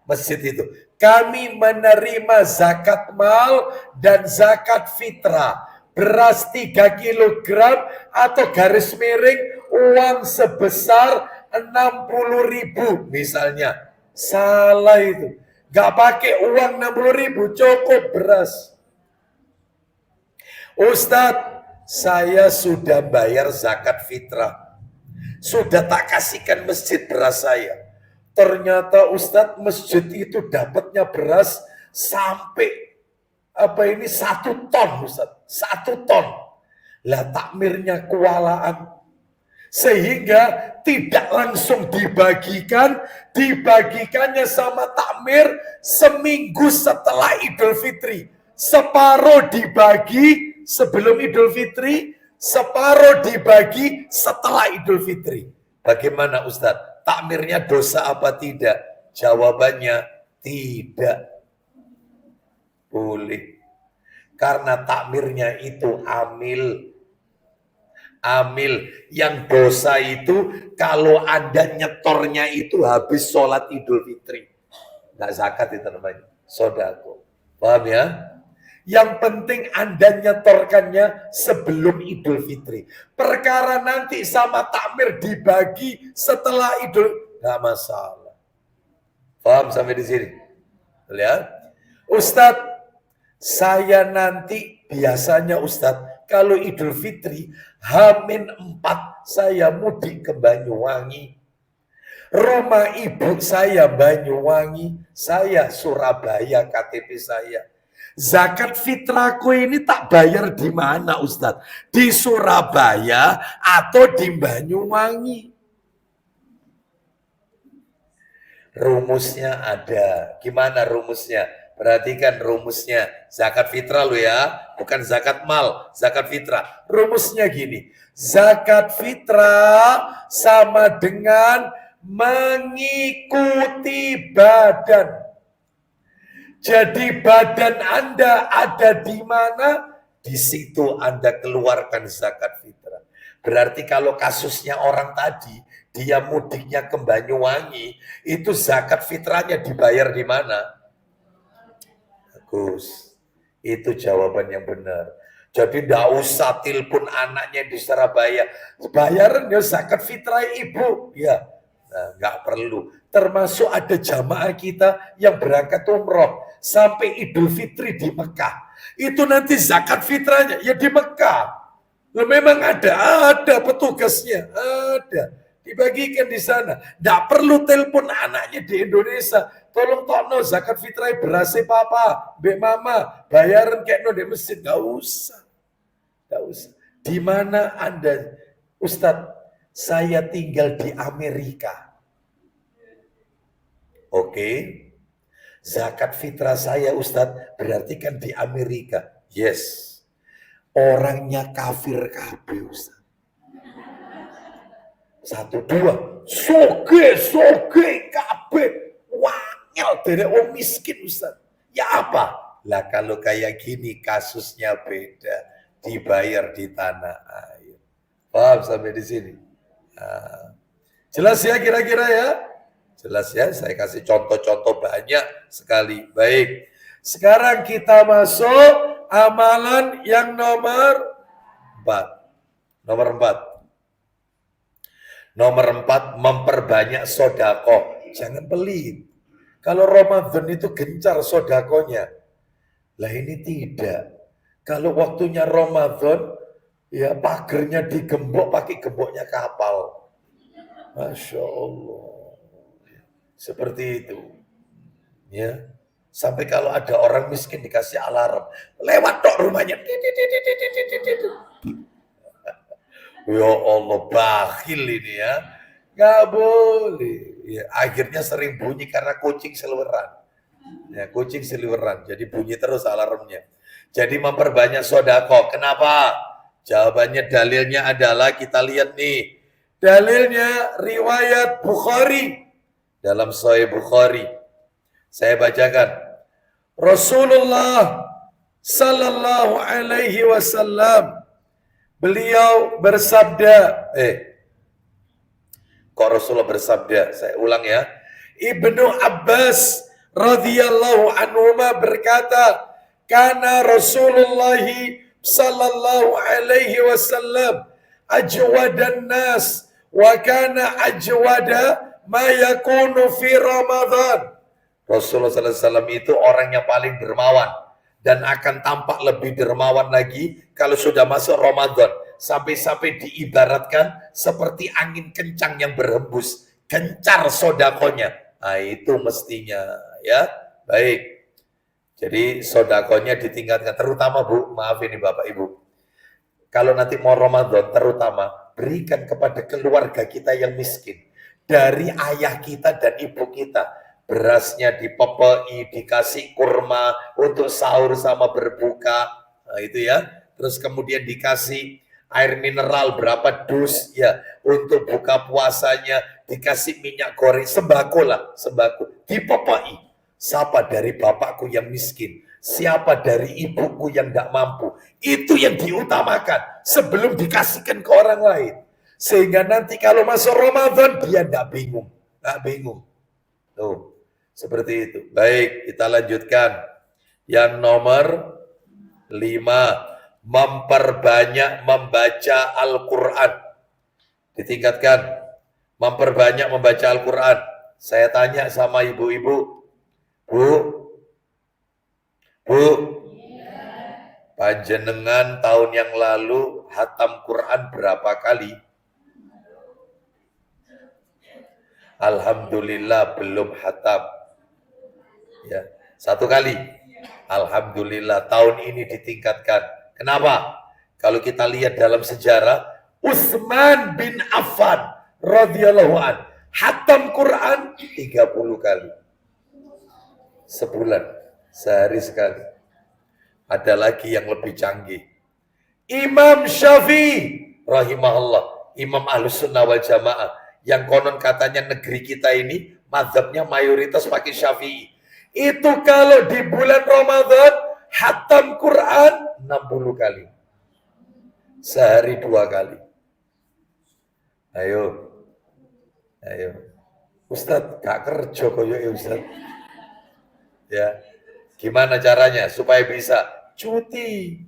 Masjid itu. Kami menerima zakat mal dan zakat fitrah. Beras 3 kilogram atau garis miring uang sebesar 60.000 misalnya. Salah itu. Gak pakai uang 60.000, cukup beras. Ustadz, saya sudah bayar zakat fitrah. Sudah tak kasihkan masjid beras saya. Ternyata Ustadz masjid itu dapatnya beras sampai 1 ton Ustadz. 1 ton. Lah takmirnya kewalaan. Sehingga tidak langsung dibagikan. Dibagikannya sama takmir seminggu setelah Idul Fitri. Separuh dibagi sebelum Idul Fitri. Separuh dibagi setelah Idul Fitri. Bagaimana Ustadz? Takmirnya dosa apa tidak? Jawabannya tidak boleh. Karena takmirnya itu amil. Amil. Yang dosa itu kalau Anda nyetornya itu habis sholat Idul Fitri. Nggak zakat itu namanya. Sodako. Paham ya? Yang penting Anda nyetorkannya sebelum Idul Fitri. Perkara nanti sama takmir dibagi setelah Idul, nggak masalah. Paham sampai di sini? Lihat, Ustadz, saya nanti biasanya Ustadz kalau Idul Fitri H-4 saya mudik ke Banyuwangi. Rumah ibu saya Banyuwangi, saya Surabaya KTP saya. Zakat fitrahku ini tak bayar di mana Ustadz? Di Surabaya atau di Banyuwangi? Rumusnya ada. Gimana rumusnya? Perhatikan rumusnya. Zakat fitrah lo ya, bukan zakat mal, zakat fitrah. Rumusnya gini. Zakat fitrah sama dengan mengikuti badan. Jadi badan Anda ada di mana, di situ Anda keluarkan zakat fitrah. Berarti kalau kasusnya orang tadi, dia mudiknya ke Banyuwangi, itu zakat fitrahnya dibayar di mana? Bagus. Itu jawaban yang benar. Jadi tidak usah telepon anaknya di Surabaya. Bayaran ya zakat fitrah ibu. Ya, nah, nggak perlu. Termasuk ada jamaah kita yang berangkat umroh sampai Idul Fitri di Mekah. Itu nanti zakat fitrahnya ya di Mekah. Loh, memang ada petugasnya, ada. Dibagikan di sana. Tidak perlu telepon anaknya di Indonesia. Tolong tokno zakat fitrah berasnya papa, mbak mama, bayaran kayak no di masjid. Gak usah. Gak usah. Di mana Anda, Ustadz? Saya tinggal di Amerika. Oke. Zakat fitrah saya Ustadz berarti kan di Amerika. Yes. Orangnya kafir kabeh Ustadz. 1, 2, soge kabeh. Wangel dari orang miskin Ustaz. Ya apa? Lah kalau kayak gini kasusnya beda. Dibayar di tanah air. Paham sampai di sini? Nah, jelas ya kira-kira ya? Jelas ya, saya kasih contoh-contoh banyak sekali. Baik, sekarang kita masuk amalan yang nomor 4. Nomor 4, memperbanyak sodako. Jangan pelit. Kalau Ramadan itu gencar sodakonya. Lah ini tidak. Kalau waktunya Ramadan, ya pagernya digembok pakai gemboknya kapal. Masya Allah. Seperti itu. Ya. Sampai kalau ada orang miskin dikasih alarm. Lewat dok rumahnya. Ya Allah, bakhil ini ya. Nggak boleh. Ya, akhirnya sering bunyi karena kucing seliweran. Ya, kucing seliweran. Jadi bunyi terus alarmnya. Jadi memperbanyak sodako. Kenapa? Jawabannya dalilnya adalah kita lihat nih. Dalilnya riwayat Bukhari. Dalam Sahih Bukhari. Saya bacakan. Rasulullah sallallahu alaihi wasallam beliau bersabda, kok Rasulullah bersabda? Saya ulang ya. Ibnu Abbas radhiyallahu anhuma berkata, "Kana Rasulullah sallallahu alaihi wasallam ajwadan nas wa kana ajwada ma yakunu fi Ramadan." Rasulullah sallallahu alaihi wasallam itu orang yang paling dermawan dan akan tampak lebih dermawan lagi kalau sudah masuk Ramadan. Sampai-sampai diibaratkan seperti angin kencang yang berhembus. Gencar sodakonya. Nah itu mestinya ya. Baik. Jadi sodakonya ditingkatkan. Terutama Bu, maaf ini Bapak Ibu. Kalau nanti mau Ramadan terutama berikan kepada keluarga kita yang miskin. Dari ayah kita dan ibu kita. Berasnya dipepei, dikasih kurma untuk sahur sama berbuka. Nah itu ya. Terus kemudian dikasih air mineral berapa dus ya untuk buka puasanya, dikasih minyak goreng, sembako lah, sembako. Dipepei. Siapa dari bapakku yang miskin? Siapa dari ibuku yang tidak mampu? Itu yang diutamakan sebelum dikasihkan ke orang lain. Sehingga nanti kalau masuk Ramadan dia tidak bingung. Tidak bingung. Tuh, seperti itu. Baik, kita lanjutkan. Yang nomor 5. Memperbanyak membaca Al-Quran. Ditingkatkan. Memperbanyak membaca Al-Quran. Saya tanya sama ibu-ibu. Bu, panjenengan tahun yang lalu hatam Quran berapa kali? Alhamdulillah belum hatam. Ya, 1 kali. Alhamdulillah tahun ini ditingkatkan. Kenapa? Kalau kita lihat dalam sejarah, Utsman bin Affan radhiyallahu an hatam Quran 30 kali. Sebulan, sehari sekali. Ada lagi yang lebih canggih. Imam Syafi'i rahimahullah, Imam Ahlus Sunnah wal Jamaah, yang konon katanya negeri kita ini mazhabnya mayoritas pakai Syafi'i. Itu kalau di bulan Ramadan hatam Quran 60 kali. Sehari 2 kali. Ayo. Ayo. Ustadz, gak kerja koyo Ustadz. Ya. Gimana caranya supaya bisa cuti?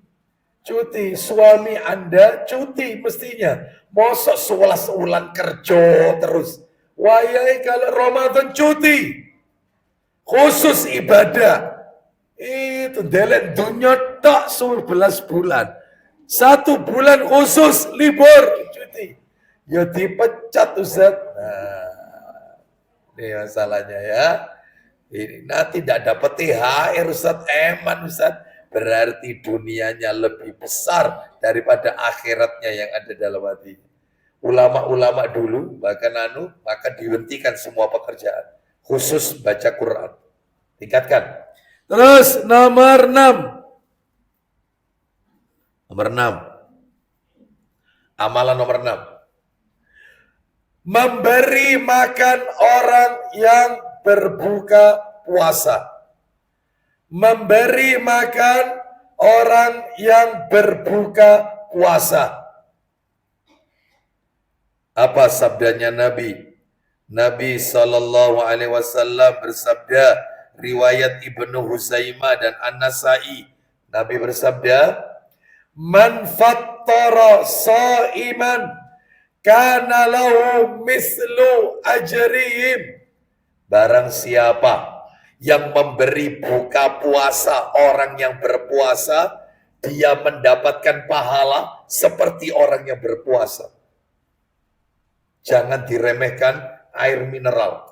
Cuti, suami Anda cuti mestinya. Mosok 11 bulan kerja terus. Wayai kalau Ramadan cuti. Khusus ibadah. Itu delek dunya tak 11 bulan. 1 bulan khusus libur cuti. Ya dipecat Ustaz. Nah, ini masalahnya ya. Ini nanti tidak dapat THR Ustaz, eman Ustaz. Berarti dunianya lebih besar daripada akhiratnya yang ada dalam hati. Ulama-ulama dulu bahkan maka dihentikan semua pekerjaan. Khusus baca Quran. Tingkatkan. Terus nomor 6. Nomor 6. Amalan nomor 6. Memberi makan orang yang berbuka puasa. Memberi makan orang yang berbuka puasa. Apa sabdanya Nabi? Nabi SAW bersabda, riwayat Ibnu Huzaimah dan An-Nasai. Nabi bersabda, man fattara sa'iman kana lahu mislu ajrihim. Barang siapa yang memberi buka puasa orang yang berpuasa, dia mendapatkan pahala seperti orang yang berpuasa. Jangan diremehkan air mineral.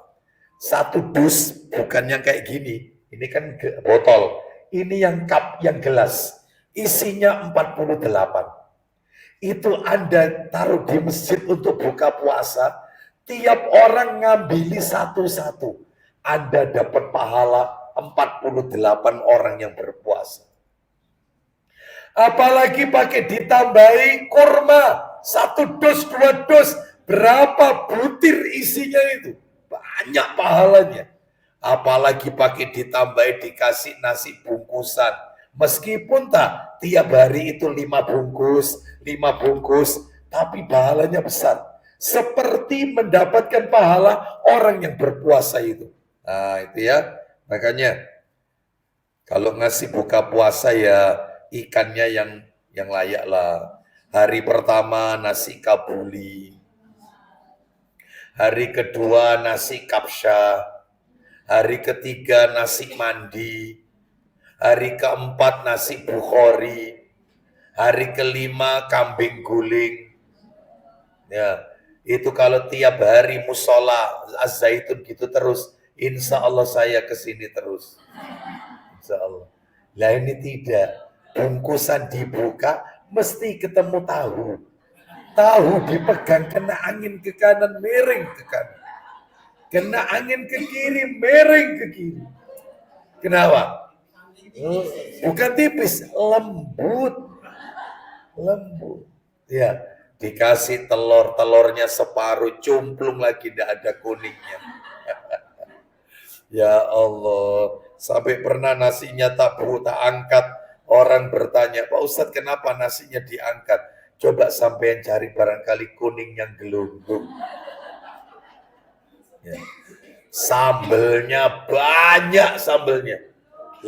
1 dus bukan yang kayak gini. Ini kan botol. Ini yang cup, yang gelas. Isinya 48. Itu Anda taruh di masjid untuk buka puasa. Tiap orang ngambili satu-satu. Anda dapat pahala 48 orang yang berpuasa. Apalagi pakai ditambahi kurma. 1 dus, 2 dus. Berapa butir isinya itu? Banyak pahalanya. Apalagi pakai ditambahi dikasih nasi bungkusan. Meskipun tak tiap hari itu 5 bungkus, tapi pahalanya besar. Seperti mendapatkan pahala orang yang berpuasa itu. Nah itu ya, makanya kalau ngasih buka puasa ya ikannya yang layak lah. Hari pertama nasi kabuli. Hari kedua nasi kapsa, hari ketiga nasi mandi, hari keempat nasi bukhori, hari kelima kambing guling. Ya, itu kalau tiap hari musola Az-Zaitun gitu terus, insya Allah saya kesini terus. Insya Allah. Lah ini tidak, bungkusan dibuka mesti ketemu tahu. Tahu dipegang kena angin ke kanan miring ke kanan. Kena angin ke kiri miring ke kiri. Kenapa? Bukan tipis, lembut. Lembut. Ya, dikasih telurnya separuh cumplung lagi tidak ada kuningnya. Ya Allah, sampai pernah nasinya tak angkat. Orang bertanya, Pak Ustadz kenapa nasinya diangkat? Coba sampean cari barangkali kuning yang gelundung. Ya. Sambelnya banyak sambelnya.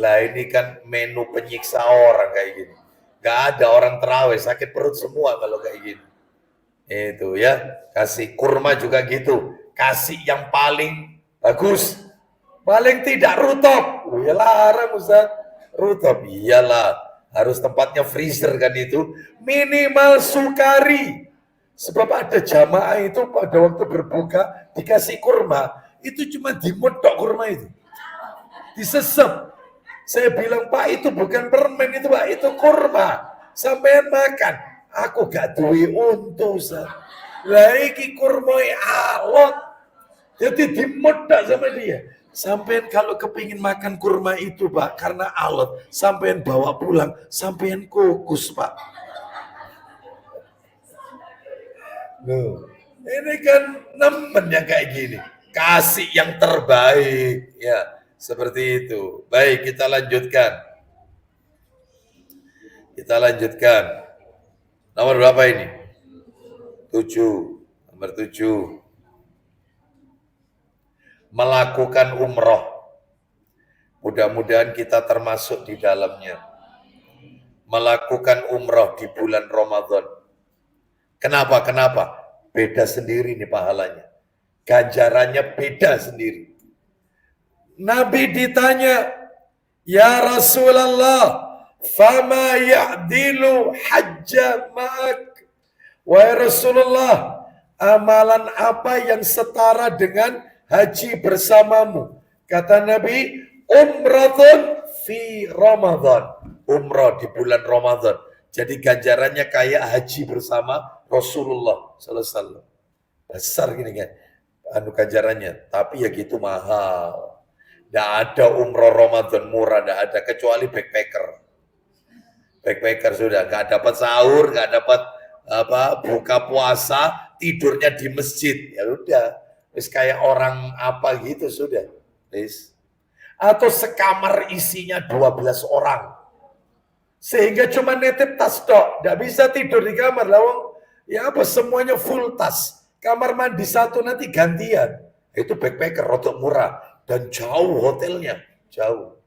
Lah ini kan menu penyiksa orang kayak gini. Gak ada orang terawih sakit perut semua kalau kayak gini. Itu ya, kasih kurma juga gitu. Kasih yang paling bagus. Paling tidak rutop. Oh, ya larang Ustaz. Rutop, iyalah. Harus tempatnya freezer kan itu. Minimal sukari. Sebab ada jamaah itu pada waktu berbuka dikasih kurma. Itu cuma dimodok kurma itu. Disesep. Saya bilang, Pak itu bukan permen itu Pak. Itu kurma. Sampean makan. Aku gak duwe untu Ustaz. Lah iki kurma alot. Jadi dimodok sama dia. Sampean kalau kepingin makan kurma itu Pak, karena alot, sampean bawa pulang, sampean kukus Pak. Loh, ini kan nemen yang kayak gini. Kasih yang terbaik, ya seperti itu. Baik, kita lanjutkan. Kita lanjutkan. Nomor berapa ini? 7. Nomor 7. melakukan umroh. Mudah-mudahan kita termasuk di dalamnya. Melakukan umroh di bulan Ramadan. Kenapa? Beda sendiri nih pahalanya. Ganjarannya beda sendiri. Nabi ditanya, "Ya Rasulullah, fama ya'dilu hajja ma'ak?" Wahai Rasulullah, amalan apa yang setara dengan haji bersamamu? Kata Nabi, umratun fi Ramadan. Umrah di bulan Ramadan. Jadi ganjarannya kayak haji bersama Rasulullah sallallahu alaihi wasallam. Besar gini kan ganjarannya, tapi ya gitu mahal. Tidak ada umroh Ramadan murah, tidak ada kecuali backpacker. Backpacker sudah nggak dapat sahur, nggak dapat buka puasa, tidurnya di masjid. Ya udah, wis kayak orang apa gitu sudah. Wis. Atau sekamar isinya 12 orang. Sehingga cuma netep tas tok, nggak bisa tidur di kamar. Lawang ya apa semuanya full tas. Kamar mandi satu nanti gantian. Itu backpacker rotok murah dan jauh hotelnya, jauh.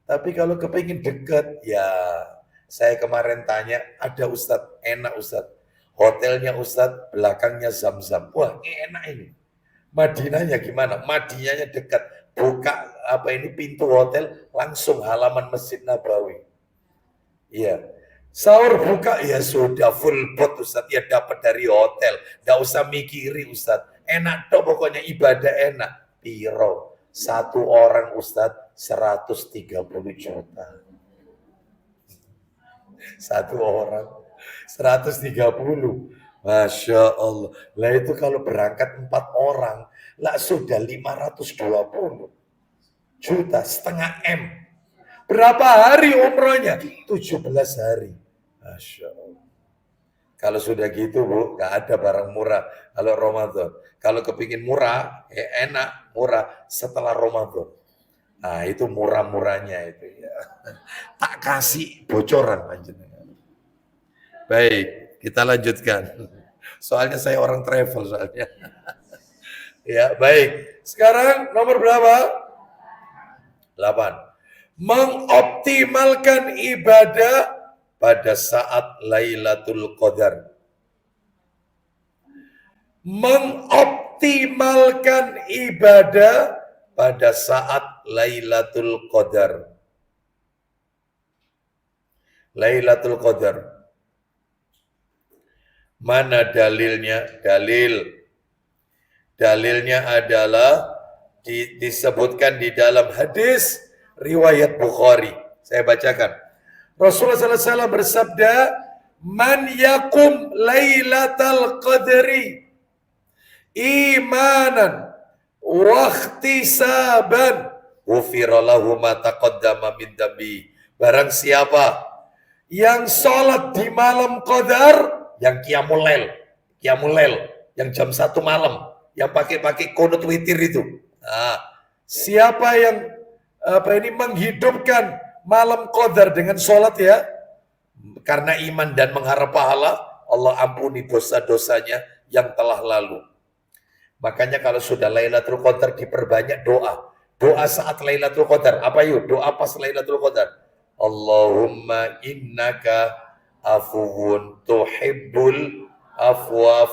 Tapi kalau kepingin deket, ya saya kemarin tanya, ada Ustadz, enak Ustadz. Hotelnya Ustadz, belakangnya Zam-Zam. Wah, enak ini. Madinahnya gimana? Madinahnya dekat. Buka pintu hotel, langsung halaman Masjid Nabawi. Iya. Sahur buka, ya sudah full pot Ustadz. Ya dapat dari hotel. Nggak usah mikiri Ustadz. Enak dong pokoknya ibadah enak. Piro. Satu orang Ustadz 130 juta. Satu orang 130. Masya Allah. Lah itu kalau berangkat 4 orang, lah sudah 520 juta, setengah M. Berapa hari umrohnya? 17 hari. Masya Allah. Kalau sudah gitu Bu, nggak ada barang murah kalau Ramadan. Kalau kepingin murah, ya enak, murah setelah Ramadan. Nah itu murah-murahnya itu ya. Tak kasih bocoran panjenengan. Baik, kita lanjutkan. Soalnya saya orang travel soalnya. Ya, baik. Sekarang nomor berapa? 8. Mengoptimalkan ibadah pada saat Lailatul Qadar. Mengoptimalkan ibadah pada saat Lailatul Qadar. Lailatul Qadar. Mana dalilnya? Dalilnya adalah disebutkan di dalam hadis riwayat Bukhari. Saya bacakan. Rasulullah SAW bersabda, "Man yakum Lailatul Qadri imanan wa ihtisaban, ghufira lahu ma taqaddama min dambi." Barang siapa yang sholat di malam Qadar, yang qiyamul lail, yang jam 1 malam, yang pakai kunut witir itu. Nah, siapa yang menghidupkan malam Qadar dengan sholat ya, karena iman dan mengharap pahala, Allah ampuni dosa-dosanya yang telah lalu. Makanya kalau sudah Lailatul Qadar diperbanyak doa. Doa saat Lailatul Qadar. Apa yuk? Doa pas Lailatul Qadar. Allahumma innaka afuwun tuhibbul afwa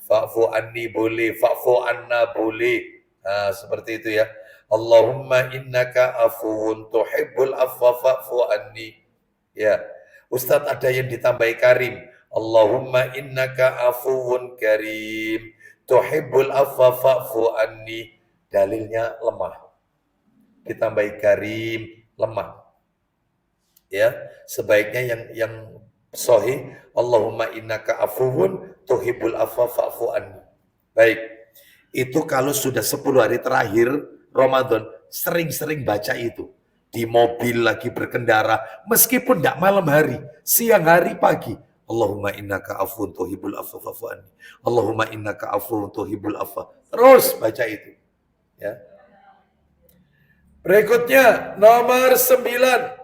fa'fu anni boleh, fa'fu anna boleh. Nah, seperti itu ya. Allahumma innaka afuwun tuhibbul afwa fa'fu anni. Ya. Ustadz ada yang ditambahi karim. Allahumma innaka afuwun karim tuhibbul afwa fa'fu anni. Dalilnya lemah. Ditambahi karim, lemah. Ya, sebaiknya yang sahih, Allahumma innaka afuwun tuhibbul afwa fa'fu anni. Baik. Itu kalau sudah 10 hari terakhir Ramadan, sering-sering baca itu. Di mobil lagi berkendara, meskipun tidak malam hari, siang hari, pagi. Allahumma innaka afuwun tuhibbul afwa fa'fu anni. Allahumma innaka afuwun tuhibbul afwa. Terus baca itu. Ya. Berikutnya nomor 9.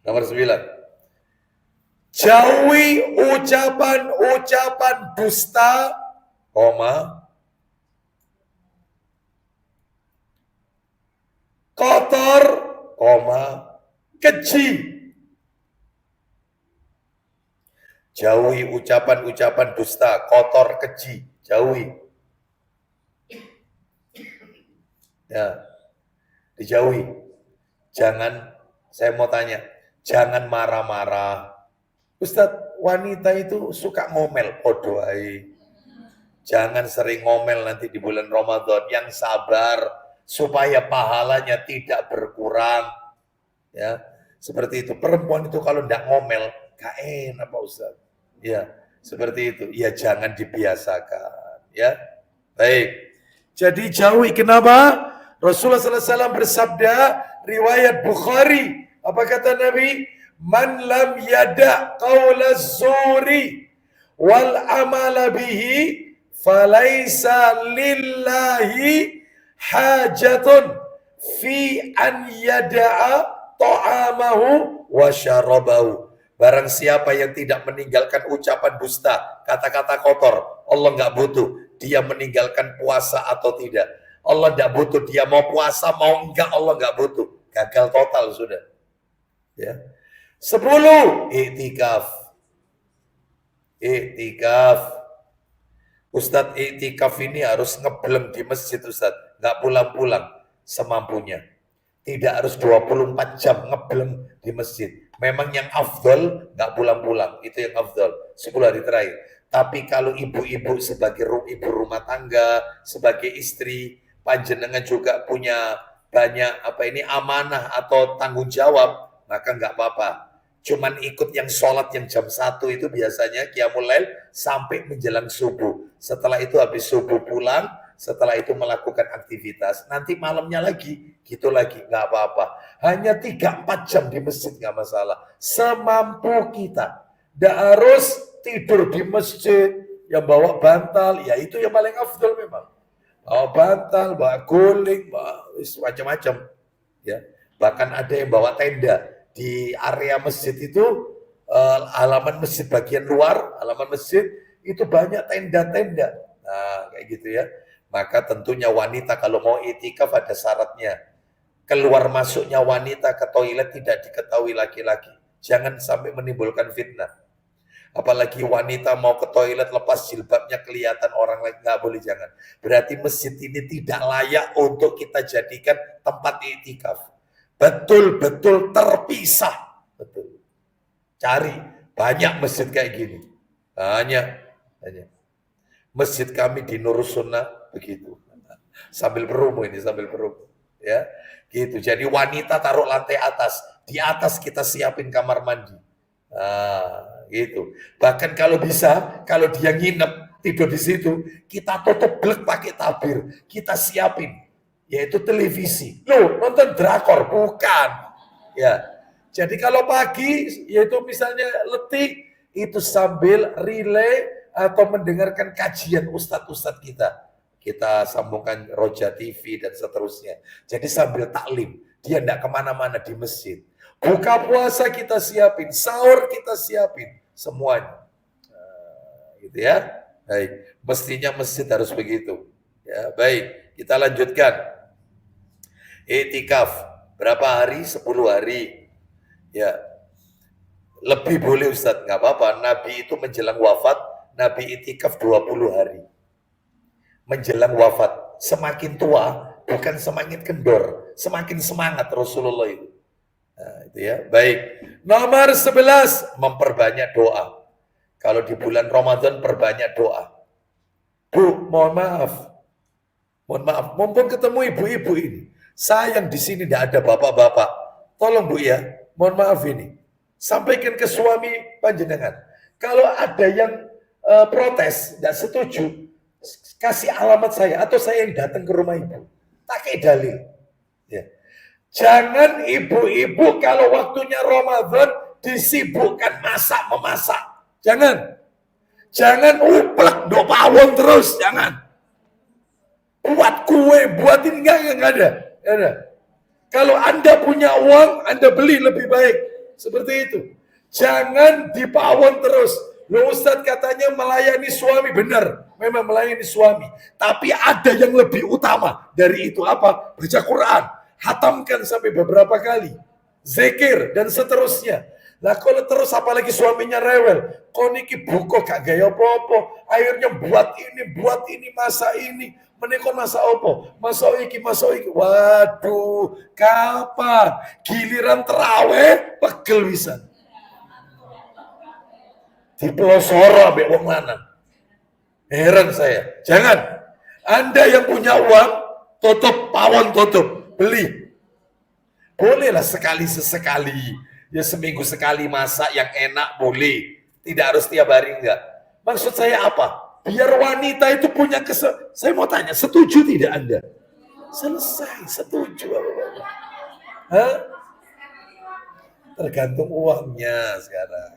Nomor 9. Jauhi ucapan-ucapan dusta koma, kotor, koma, keji. Jauhi ucapan-ucapan dusta, kotor, keji, jauhi. Ya, dijauhi. Jangan, saya mau tanya, jangan marah-marah. Ustadz, wanita itu suka ngomel, doai. Jangan sering ngomel nanti di bulan Ramadan, yang sabar supaya pahalanya tidak berkurang. Ya, seperti itu. Perempuan itu kalau tidak ngomel, gak enak Pak Ustadz. Ya, seperti itu. Ya jangan dibiasakan. Ya, baik. Jadi jauhi. Kenapa? Rasulullah SAW bersabda, riwayat Bukhari. Apa kata Nabi? Man lam yada qawla zuri wal amala bihi falaisa lillahi hajatun fi an yada'a ta'amahu wa syarabahu. Barang siapa yang tidak meninggalkan ucapan dusta, kata-kata kotor, Allah nggak butuh dia meninggalkan puasa atau tidak. Allah nggak butuh dia mau puasa mau enggak, Allah nggak butuh. Gagal total sudah. Ya. 10. Iktikaf. Iktikaf. Ustadz, iktikaf ini harus ngebleng di masjid Ustadz, nggak pulang-pulang semampunya. Tidak harus 24 jam ngebleng di masjid. Memang yang afdol nggak pulang-pulang, itu yang afdol 10 hari terakhir. Tapi kalau ibu-ibu sebagai ibu rumah tangga, sebagai istri, panjenengan juga punya banyak amanah atau tanggung jawab, maka nggak apa-apa. Cuman ikut yang sholat yang jam 1 itu biasanya qiyamul lail sampai menjelang subuh. Setelah itu habis subuh pulang, setelah itu melakukan aktivitas. Nanti malamnya lagi, gitu lagi, nggak apa-apa. Hanya 3-4 jam di masjid nggak masalah. Semampu kita. Nggak harus tidur di masjid, yang bawa bantal, ya itu yang paling afdal memang. Bawa bantal, bawa guling, bawa macam-macam. Ya. Bahkan ada yang bawa tenda. Di area masjid itu, halaman masjid bagian luar, halaman masjid, itu banyak tenda-tenda. Nah, kayak gitu ya. Maka tentunya wanita kalau mau itikaf ada syaratnya. Keluar masuknya wanita ke toilet tidak diketahui laki-laki. Jangan sampai menimbulkan fitnah. Apalagi wanita mau ke toilet lepas jilbabnya kelihatan orang lain, nggak boleh, jangan. Berarti masjid ini tidak layak untuk kita jadikan tempat itikaf. Betul-betul terpisah. Betul. Cari banyak masjid kayak gini. Banyak. Masjid kami di Nurus Sunnah begitu. Sambil berumur ini, sambil berumur. Ya, gitu. Jadi wanita taruh lantai atas. Di atas kita siapin kamar mandi. Gitu. Bahkan kalau bisa, kalau dia nginep tidur di situ, kita tutup blek pakai tabir. Kita siapin. Yaitu televisi. Loh, nonton drakor? Bukan. Ya. Jadi kalau pagi, yaitu misalnya letih, itu sambil relay atau mendengarkan kajian ustadz-ustadz kita. Kita sambungkan Roja TV dan seterusnya. Jadi sambil taklim. Dia tidak kemana-mana di masjid. Buka puasa kita siapin. Sahur kita siapin. Semuanya. Gitu ya. Baik. Mestinya masjid harus begitu. Ya, baik. Kita lanjutkan. Iktikaf berapa hari? 10 hari. Ya. Lebih boleh Ustadz, nggak apa-apa. Nabi itu menjelang wafat, Nabi iktikaf 20 hari. Menjelang wafat. Semakin tua, bukan semakin kendor, semakin semangat Rasulullah itu. Nah, itu ya. Baik. Nomor 11, memperbanyak doa. Kalau di bulan Ramadan perbanyak doa. Bu, mohon maaf. Mohon maaf, mumpung ketemu ibu-ibu ini. Sayang di sini tidak ada bapak-bapak. Tolong Bu ya, mohon maaf ini. Sampaikan ke suami panjenengan. Kalau ada yang protes, tidak setuju, kasih alamat saya atau saya yang datang ke rumah ibu. Pakai dalil. Ya. Jangan ibu-ibu kalau waktunya Ramadan disibukkan masak-memasak. Jangan. Jangan uplek do pawon terus, jangan. Buat kue, buat ini enggak ada. Kalau Anda punya uang, Anda beli lebih baik. Seperti itu. Jangan dipawon terus. Loh Ustadz katanya melayani suami, benar. memang melayani suami. Tapi ada yang lebih utama dari itu apa? Baca Quran. Hatamkan sampai beberapa kali. Zikir dan seterusnya. Lah kalau terus apalagi suaminya rewel, kau niki buko gak gaya apa-apa, akhirnya buat ini, masa ini, menikah masa apa, masa iki, waduh, kapan, giliran terawih, pegel bisa. Dipelosoro ambek wong lanang. Heran saya, jangan, Anda yang punya uang, tutup, pawon tutup, beli. Bolehlah sekali sesekali. Ya seminggu sekali masak yang enak boleh. Tidak harus tiap hari enggak. Maksud saya apa? Biar wanita itu punya saya mau tanya, setuju tidak Anda? Selesai, setuju. Hah? Tergantung uangnya sekarang.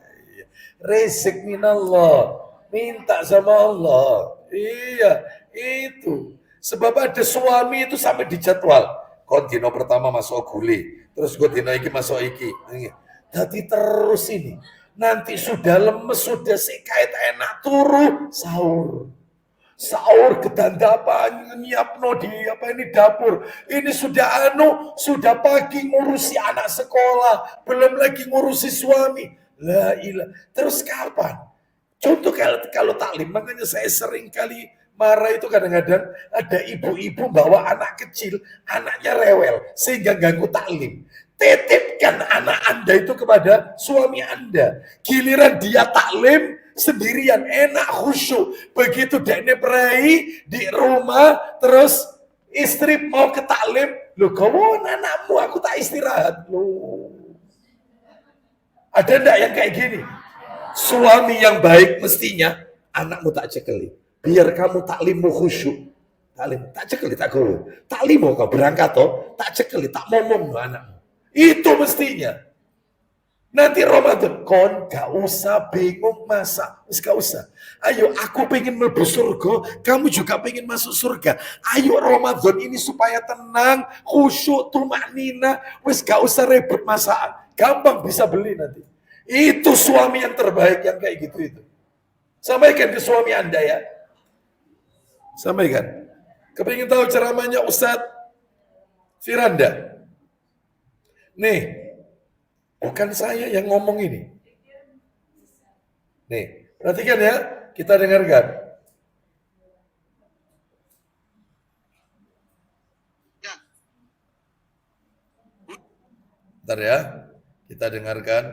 Rezeki minallah. Minta sama Allah. Iya, itu. Sebab ada suami itu sampai dijadwal. Kontino pertama masuk gule. Terus kontino iki masuk iki. Jadi terus ini. Nanti sudah lemes, sudah sekait enak turu sahur. Sahur kedandapan nyiapno di dapur. Ini sudah pagi ngurusi anak sekolah, belum lagi ngurusi suami. La ilah. Terus kapan? Contoh kalau taklim, makanya saya sering kali marah itu kadang-kadang ada ibu-ibu bawa anak kecil, anaknya rewel sehingga ganggu taklim. Titipkan anak Anda itu kepada suami Anda. Giliran dia taklim sendirian, enak khusyuk. Begitu dekne perai di rumah, terus istri mau ke taklim, lu kamu anakmu, aku tak istirahat. Loh. Ada enggak yang kayak gini? Suami yang baik mestinya anakmu tak cekeli. Biar kamu taklimmu khusyuk. Taklim, tak cekeli, tak gowo. Taklimmu kau berangkat toh, tak cekeli, tak ngomong no anakmu. Itu mestinya. Nanti Ramadan, kon gak usah bingung masak, gak usah. Ayo, aku pengen mlebu surga, kamu juga pengen masuk surga. Ayo Ramadan ini supaya tenang, khusyuk, tumaknina, wis gak usah ribet masakan. Gampang bisa beli nanti. Itu suami yang terbaik yang kayak gitu itu. Sampaikan ke suami Anda ya. Sampaikan. Kepingin tahu ceramahnya Ustadz Firanda? Nih, bukan saya yang ngomong ini. Nih, perhatikan ya, kita dengarkan. Bentar ya, kita dengarkan.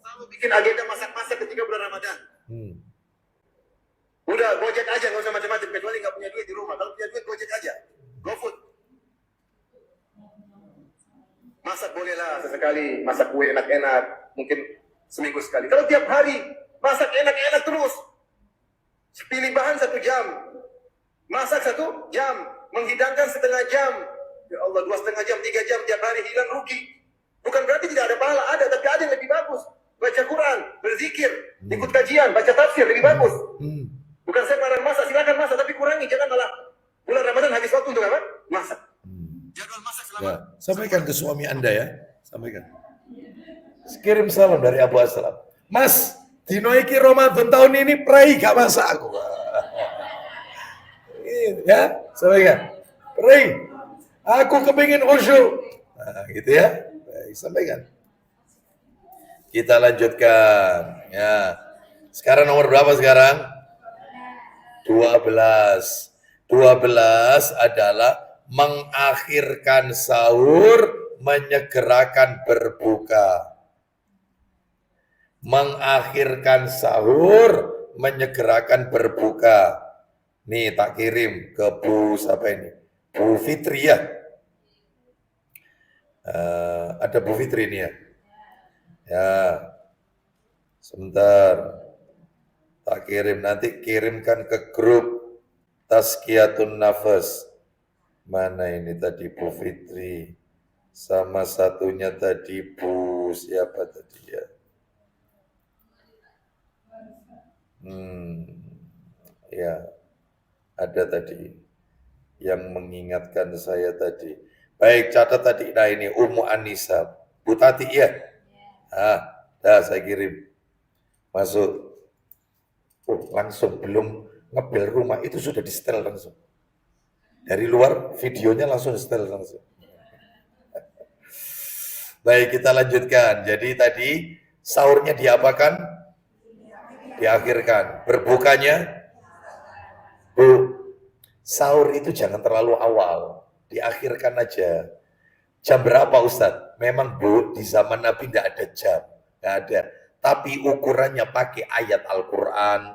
Selalu bikin agenda masak-masak ketika bulan Ramadan. Udah, gojek aja, nggak usah macam-macam. Kecuali nggak punya duit di rumah. Kalau punya duit, gojek aja. GoFood. Masak bolehlah sesekali, masak kue enak-enak, mungkin seminggu sekali. Kalau tiap hari masak enak-enak terus, pilih bahan 1 jam, masak 1 jam, menghidangkan setengah jam. Ya Allah, 2,5 jam, 3 jam tiap hari hilang rugi. Bukan berarti tidak ada pahala, ada, tapi ada yang lebih bagus. Baca Quran, berzikir, ikut kajian, baca tafsir lebih bagus. Bukan saya marah masak, silakan masak, tapi kurangi, jangan malah bulan Ramadan habis waktu untuk apa? Masak. Jadwal masak selama. Ya, sampaikan ke suami Anda ya, sampaikan. Kirim salam dari Abu Aslam. Mas, dino iki Ramadan tahun ini prai gak masak aku. Ya, sampaikan. Prai, aku kepingin khusyuk. Nah, gitu ya. Baik, sampaikan. Kita lanjutkan. Ya. Sekarang nomor berapa sekarang? 12. 12 adalah mengakhirkan sahur, menyegerakan berbuka. Mengakhirkan sahur, menyegerakan berbuka. Nih tak kirim ke Bu siapa ini? Bu Fitri ya. Ada Bu Fitri nih ya. Ya. Sebentar. Tak kirim, nanti kirimkan ke grup Tazkiyatun Nafas. Mana ini tadi Bu Fitri, sama satunya tadi Bu siapa tadi ya? Ya, ada tadi yang mengingatkan saya tadi. Baik, catat tadi. Nah ini Ummu Anissa, Bu Tati ya. Dah saya kirim. Masuk. Oh, langsung belum ngebel rumah itu sudah di setel langsung. Dari luar videonya langsung di setel langsung. Baik, kita lanjutkan. Jadi tadi sahurnya diapakan? Diakhirkan. Berbukanya? Bu, sahur itu jangan terlalu awal. Diakhirkan aja. Jam berapa Ustadz? Memang Bu, di zaman Nabi tidak ada jam. Nggak ada. Tapi ukurannya pakai ayat Al-Quran.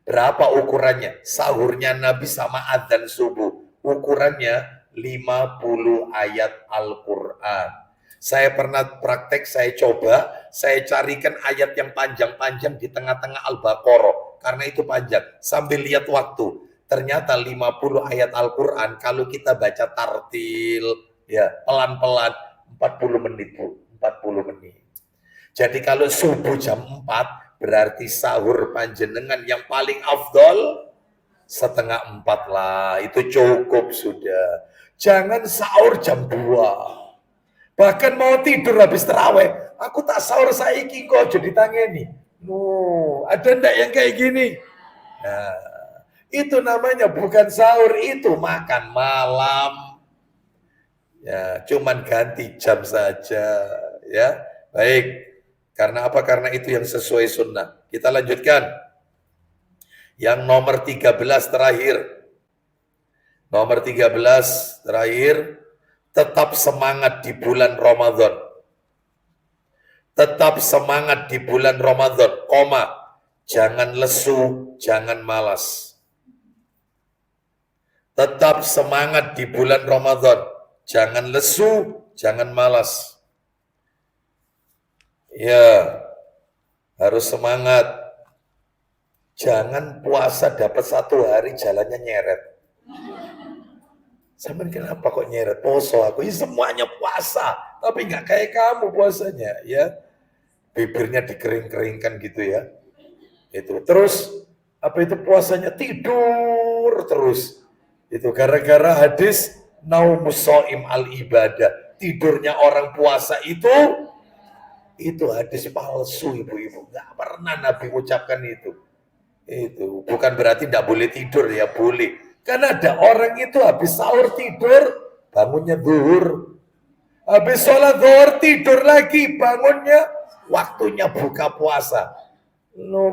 Berapa ukurannya? Sahurnya Nabi sama adzan subuh. Ukurannya 50 ayat Al-Quran. Saya pernah praktek, saya coba, saya carikan ayat yang panjang-panjang di tengah-tengah Al-Baqarah. Karena itu panjang. Sambil lihat waktu. Ternyata 50 ayat Al-Quran, kalau kita baca tartil, ya pelan-pelan, 40 menit, Bu. 40 menit. Jadi kalau subuh jam 4, berarti sahur panjenengan yang paling afdol, setengah 4 lah. Itu cukup sudah. Jangan sahur jam 2. Bahkan mau tidur habis terawih, aku tak sahur saiki kok jadi tangeni. Ada ndak yang kayak gini? Nah, itu namanya bukan sahur, itu makan malam. Ya, cuman ganti jam saja, ya. Baik. Karena apa? Karena itu yang sesuai sunnah. Kita lanjutkan. Yang nomor 13 terakhir. Nomor 13 terakhir. Tetap semangat di bulan Ramadan. Tetap semangat di bulan Ramadan, koma. Jangan lesu, jangan malas. Tetap semangat di bulan Ramadan. Jangan lesu, jangan malas. Ya, harus semangat. Jangan puasa dapat 1 hari jalannya nyeret. Sampai kenapa kok nyeret? Poso aku, ya semuanya puasa, tapi nggak kayak kamu puasanya, ya. Bibirnya dikering-keringkan gitu ya. Itu terus apa itu puasanya tidur terus. Itu gara-gara hadis naumus shaim al ibadah. Tidurnya orang puasa itu hadis palsu, ibu-ibu. Nggak pernah Nabi ucapkan itu. Itu bukan berarti tidak boleh tidur, ya boleh. Karena ada orang itu habis sahur tidur, bangunnya zuhur. Habis sholat zuhur tidur lagi, bangunnya waktunya buka puasa.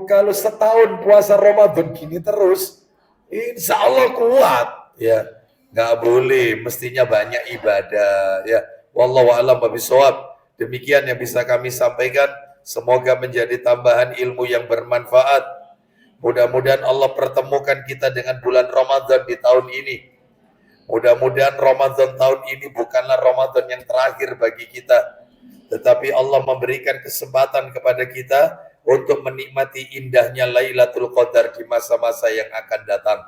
Kalau setahun puasa Ramadan gini terus, insya Allah kuat. Ya, nggak boleh, mestinya banyak ibadah. Ya, wallahu a'lam bishawab. Demikian yang bisa kami sampaikan. Semoga menjadi tambahan ilmu yang bermanfaat. Mudah-mudahan Allah pertemukan kita dengan bulan Ramadan di tahun ini. Mudah-mudahan Ramadan tahun ini bukanlah Ramadan yang terakhir bagi kita. Tetapi Allah memberikan kesempatan kepada kita untuk menikmati indahnya Lailatul Qadar di masa-masa yang akan datang.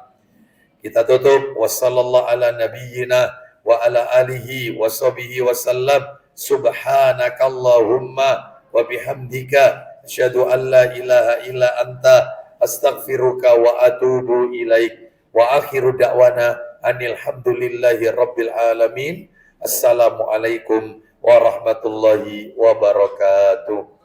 Kita tutup. Wassallallahu ala nabiyyina wa ala alihi wa sahbihi wasallam. Subhanakallahumma wa bihamdika. Asyhadu an la ilaha illa anta. Astaghfiruka wa atubu ilaik. Wa akhiru da'wana anil hamdulillahi rabbil alamin. Assalamualaikum warahmatullahi wabarakatuh.